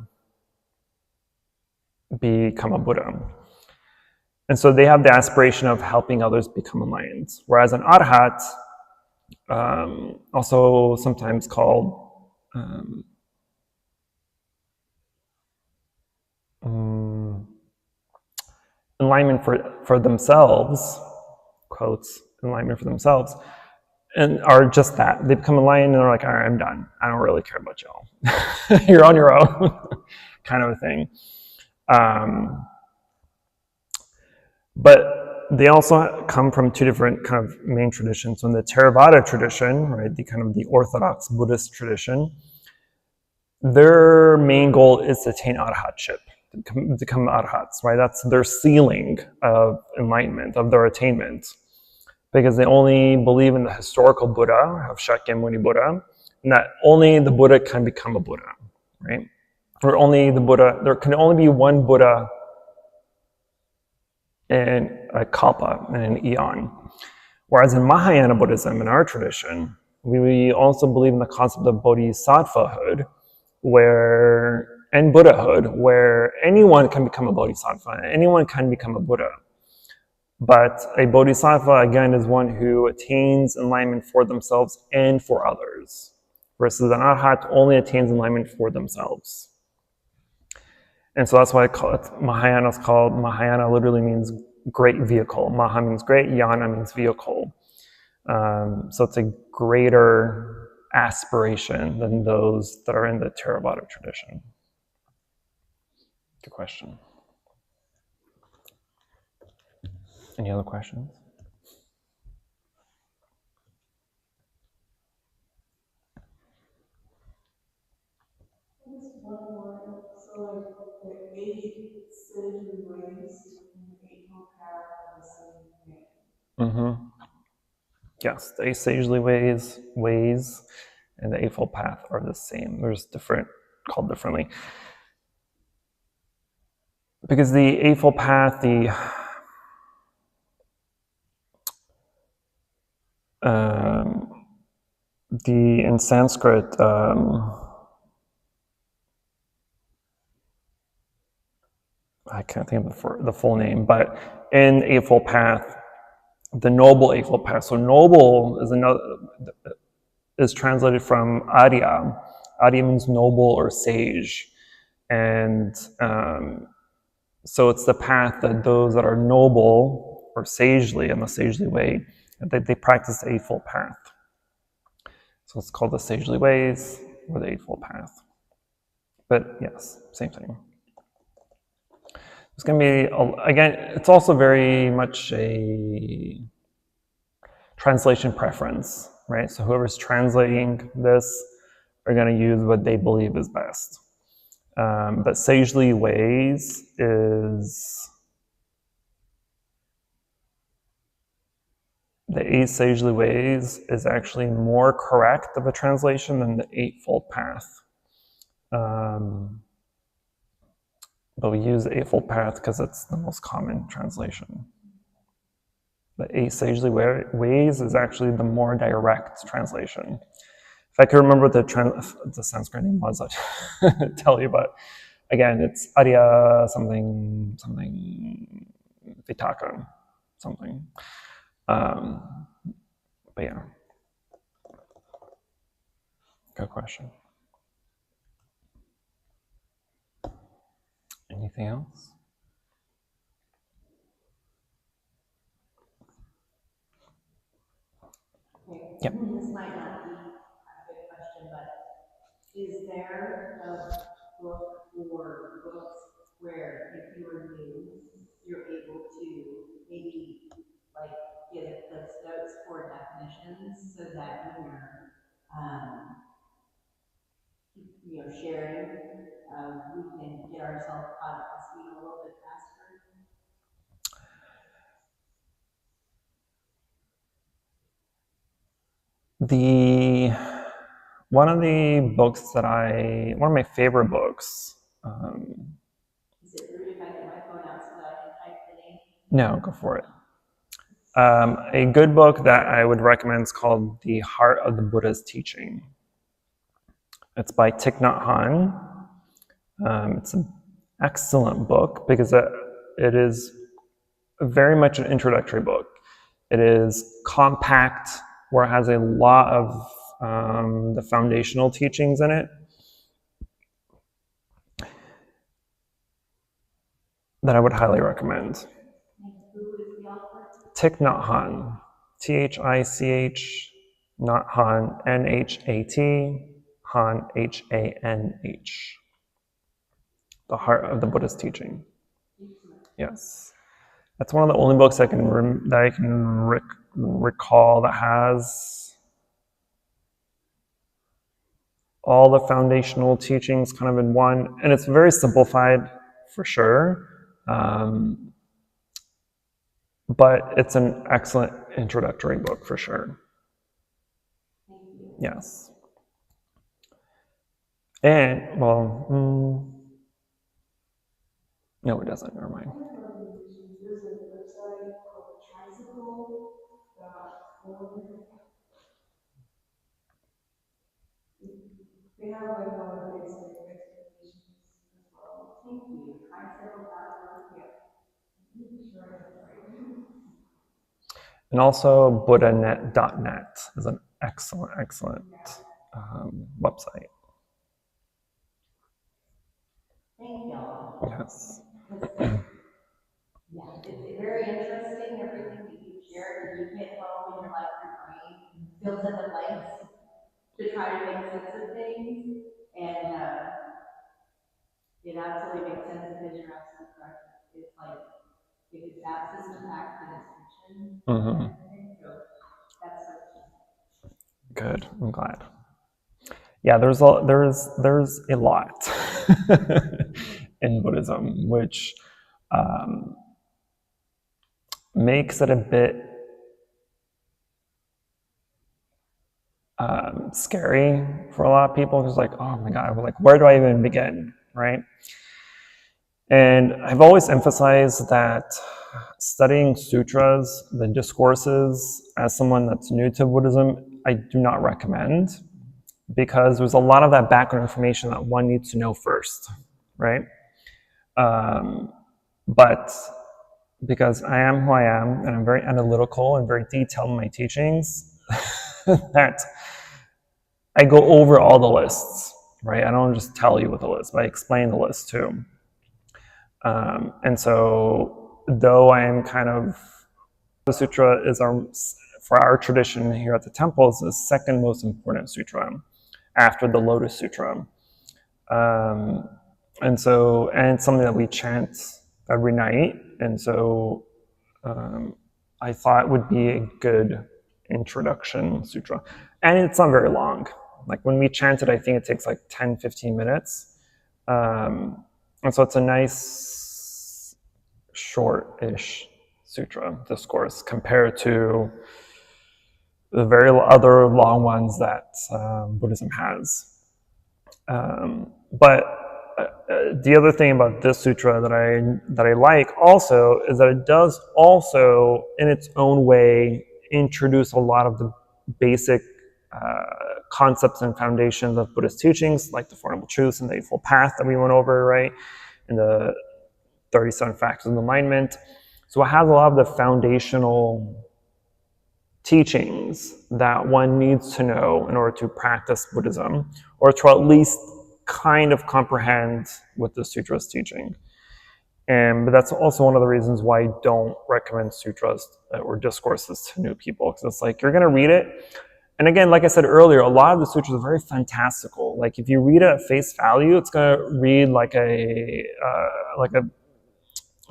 become a Buddha. And so they have the aspiration of helping others become enlightened. Whereas an arhat, also sometimes called enlightenment for themselves, quotes, enlightenment for themselves, and are just that. They become enlightened and they're like, all right, I'm done. I don't really care about y'all. You're on your own, kind of a thing. But they also come from two different kind of main traditions. So in the Theravada tradition, right, the kind of the Orthodox Buddhist tradition, their main goal is to attain arhatship, to become arhats, right? That's their ceiling of enlightenment, of their attainment. Because they only believe in the historical Buddha, of Shakyamuni Buddha, and that only the Buddha can become a Buddha, right? Or only the Buddha, there can only be one Buddha in a kalpa, in an eon. Whereas in Mahayana Buddhism, in our tradition, we also believe in the concept of bodhisattvahood, and Buddhahood, where anyone can become a bodhisattva, anyone can become a Buddha. But a bodhisattva, again, is one who attains enlightenment for themselves and for others, versus an arhat only attains enlightenment for themselves. And so that's why Mahayana is called, Mahayana literally means great vehicle. Maha means great, yana means vehicle. So it's a greater aspiration than those that are in the Theravada tradition. Good question. Any other questions? Just one more. So like the 8 sagely ways and the Eightfold Path are the same thing. Mm-hmm. Yes, the 8 sagely ways and the Eightfold Path are the same. There's different called differently. Because the Eightfold Path, in Sanskrit, I can't think of the full name, but in Eightfold Path, the Noble Eightfold Path. So noble is translated from Arya. Arya means noble or sage. And so it's the path that those that are noble or sagely, in the sagely way, they practice the Eightfold Path. So it's called the sagely ways or the Eightfold Path. But yes, same thing. It's going to be, again, it's also very much a translation preference, right? So whoever's translating this are going to use what they believe is best. But sagely ways is the 8 sagely ways is actually more correct of a translation than the Eightfold Path. But we use the Eightfold Path because it's the most common translation. The 8 sagely ways is actually the more direct translation. If I could remember what the Sanskrit name was, I'd tell you, but again, it's Arya something, Vitaka, something. But yeah, good question. Anything else? Okay. Yep. This might not be a good question, but is there a book or books where if you are new, you're able to maybe like get a Cliff's Notes for definitions so that when you're sharing, we can get ourselves caught up to speed a little bit faster? One of my favorite books. Is it rude if I get my phone out so that I can type the name? No, go for it. A good book that I would recommend is called The Heart of the Buddha's Teaching. It's by Thích. It's an excellent book because it is very much an introductory book. It is compact, where it has a lot of the foundational teachings in it. That I would highly recommend. Thích. Thich, not Han, Nhat, Han, H-A-N-H. The Heart of the Buddha's Teaching. Yes. That's one of the only books that I can recall that has all the foundational teachings kind of in one, and it's very simplified for sure, but it's an excellent introductory book for sure. Yes. And, well, no, it doesn't. Never mind. There's a website called tricycle.org. They have like a lot of basic explanations as well. Thank you. Tricycle.org. Yeah. And also buddhanet.net is an excellent website. Thank y'all. Yes. Yeah, it's very interesting, everything that you shared, and you hit home and you're like, your brain fills in the blanks to try to make sense of things. And it absolutely makes sense because you're absolutely correct. It's like, if it's absence of act, then it's fiction. Mm-hmm. So that's so Good. I'm glad. Yeah, there's a lot in Buddhism, which makes it a bit scary for a lot of people. It's like, oh my God, like, where do I even begin, right? And I've always emphasized that studying sutras, the discourses, as someone that's new to Buddhism, I do not recommend, because there's a lot of that background information that one needs to know first, right? But because I am who I am, and I'm very analytical and very detailed in my teachings, that I go over all the lists, right? I don't just tell you what the list, but I explain the list too. And so, though I am kind of, the sutra is for our tradition here at the temple, is the second most important sutra after the Lotus Sutra. And it's something that we chant every night. And so I thought it would be a good introduction sutra. And it's not very long. Like when we chant it, I think it takes like 10, 15 minutes. And so it's a nice, short-ish sutra discourse compared to the very other long ones that Buddhism has. But the other thing about this sutra that I like also is that it does also, in its own way, introduce a lot of the basic concepts and foundations of Buddhist teachings, like the Four Noble Truths and the Eightfold Path that we went over, right? And the 37 Factors of Enlightenment. So it has a lot of the foundational teachings that one needs to know in order to practice Buddhism, or to at least kind of comprehend what the sutra is teaching. But that's also one of the reasons why I don't recommend sutras or discourses to new people, because it's like, you're going to read it. And again, like I said earlier, a lot of the sutras are very fantastical. Like if you read it at face value, it's going to read like a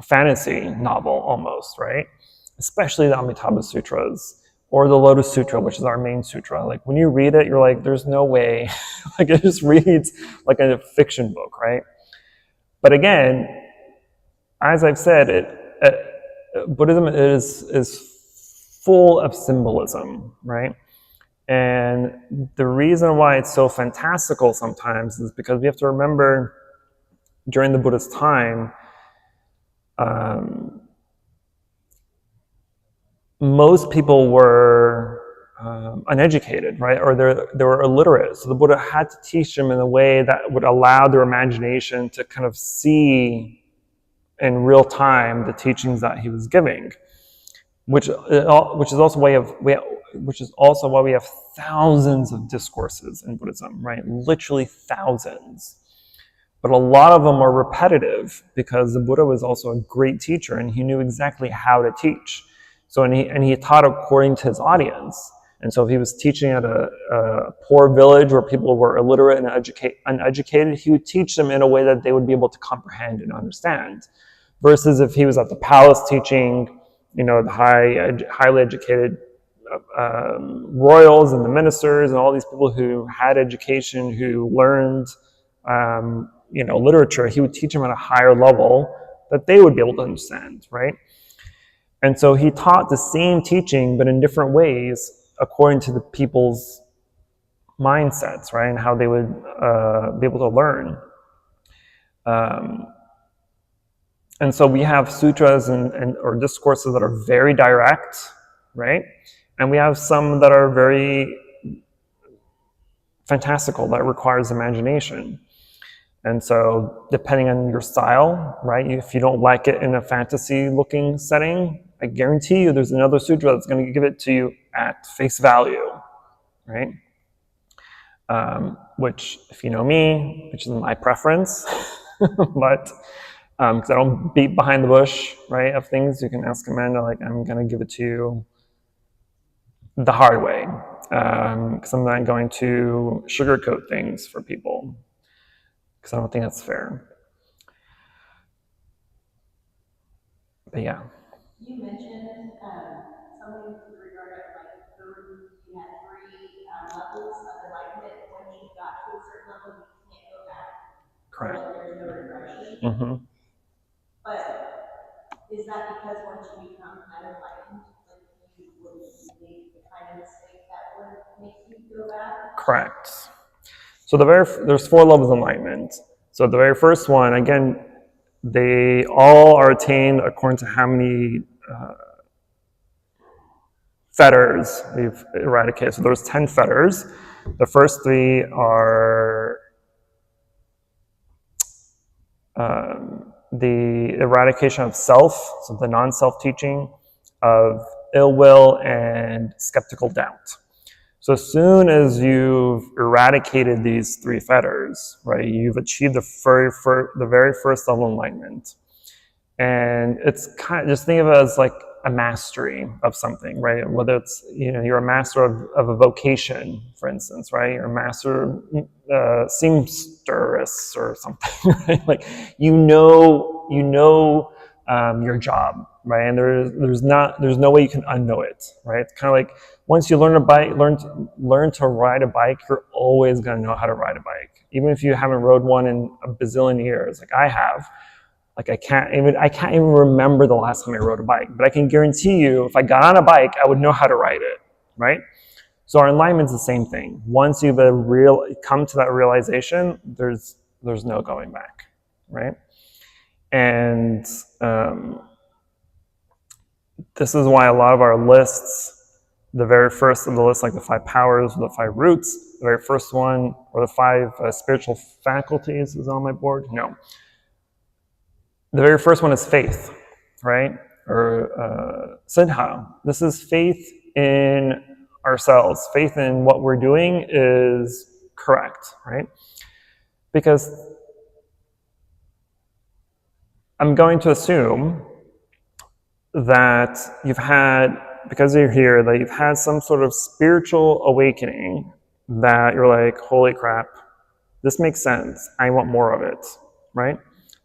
fantasy novel almost, right? Especially the Amitabha Sutras or the Lotus Sutra, which is our main sutra. Like when you read it, you're like, there's no way. Like it just reads like a fiction book, right? But again, as I've said, Buddhism is full of symbolism, right? And the reason why it's so fantastical sometimes is because we have to remember during the Buddhist time, most people were uneducated, right? Or they were illiterate. So the Buddha had to teach them in a way that would allow their imagination to kind of see in real time the teachings that he was giving, which is also why we have thousands of discourses in Buddhism, right? Literally thousands. But a lot of them are repetitive because the Buddha was also a great teacher and he knew exactly how to teach. So, and he taught according to his audience. And so if he was teaching at a poor village where people were illiterate and uneducated, he would teach them in a way that they would be able to comprehend and understand. Versus if he was at the palace teaching, the highly educated royals and the ministers and all these people who had education, who learned, literature, he would teach them at a higher level that they would be able to understand, right? And so he taught the same teaching, but in different ways, according to the people's mindsets, right? And how they would be able to learn. And so we have sutras or discourses that are very direct, right? And we have some that are very fantastical, that requires imagination. And so depending on your style, right? If you don't like it in a fantasy-looking setting, I guarantee you there's another sutra that's going to give it to you at face value, right? Which, if you know me, which is my preference, but because I don't beat behind the bush, right, of things, you can ask Amanda, like, I'm going to give it to you the hard way, because I'm not going to sugarcoat things for people, because I don't think that's fair. But yeah. You mentioned something with regard to you had three levels of enlightenment. Once you got to a certain level, you can't go back. Correct. Like there's no regression. Mm-hmm. But is that because once you become that enlightened, like you wouldn't make the kind of mistake that would make you go back? Correct. So there's 4 levels of enlightenment. So the very first one, again, they all are attained according to how many fetters we've eradicated. So there's 10 fetters. The first 3 are the eradication of self, so the non-self teaching, of ill will, and skeptical doubt. So as soon as you've eradicated these 3 fetters, right, you've achieved the very first level of enlightenment. And it's kind of, just think of it as like a mastery of something, right? Whether it's, you're a master of a vocation, for instance, right? You're a master seamstress or something, right? Like, you know your job, right? And there's no way you can unknow it, right? It's kind of like, once you learn to ride a bike, you're always going to know how to ride a bike, even if you haven't rode one in a bazillion years, like I have. Like, I can't even remember the last time I rode a bike, but I can guarantee you, if I got on a bike, I would know how to ride it, right? So our enlightenment's the same thing. Once you've come to that realization, there's no going back, right? And this is why a lot of our lists, the very first of the list, like the 5 powers, the 5 roots, the very first one, or the 5 spiritual faculties is on my board. No. The very first one is faith, right? Or siddha. This is faith in ourselves. Faith in what we're doing is correct, right? Because I'm going to assume that because you're here, that you've had some sort of spiritual awakening that you're like, holy crap, this makes sense. I want more of it, right?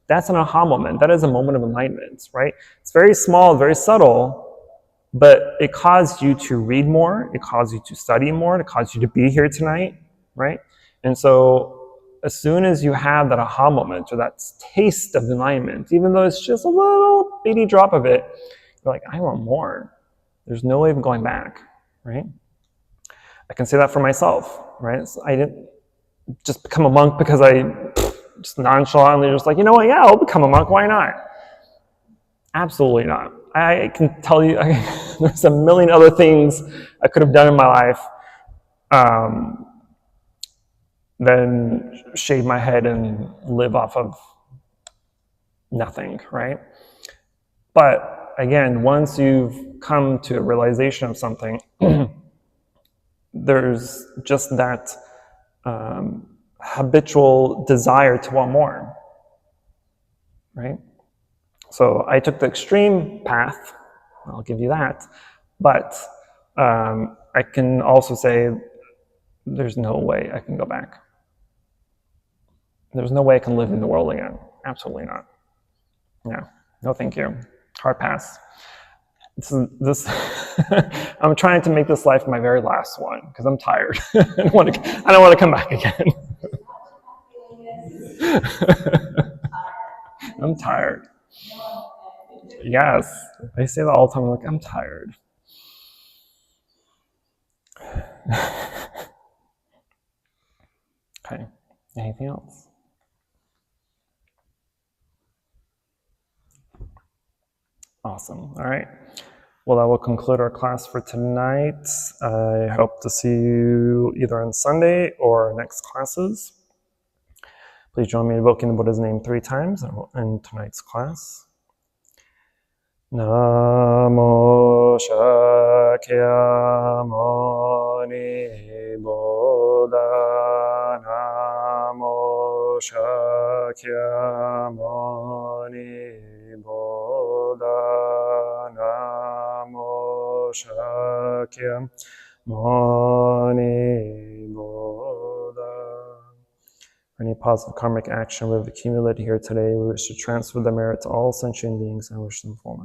That's an aha moment. That is a moment of enlightenment, right? It's very small, very subtle, but it caused you to read more. It caused you to study more. It caused you to be here tonight, right? And so as soon as you have that aha moment or that taste of enlightenment, even though it's just a little bitty drop of it, you're like, I want more. There's no way of going back, right? I can say that for myself, right? So I didn't just become a monk because I just nonchalantly just like, you know what, yeah, I'll become a monk, why not? Absolutely not. I can tell you, there's a million other things I could have done in my life than shave my head and live off of nothing, right? But again, once you've come to a realization of something, there's just that habitual desire to want more, right? So I took the extreme path, I'll give you that, but I can also say there's no way I can go back. There's no way I can live in the world again. Absolutely not. Yeah, no thank you. Hard pass. I'm trying to make this life my very last one because I'm tired. I don't want to come back again. I'm tired. Yes, I say that all the time. I'm like, I'm tired. Okay, anything else? Awesome. All right. Well, that will conclude our class for tonight. I hope to see you either on Sunday or our next classes. Please join me in invoking the Buddha's name 3 times in tonight's class. Namo Shakyamuni Buddha. Namo Shakyamuni Buddha. Namo Shakyamuni Buddha. For any positive karmic action we have accumulated here today, we wish to transfer the merit to all sentient beings and wish them full.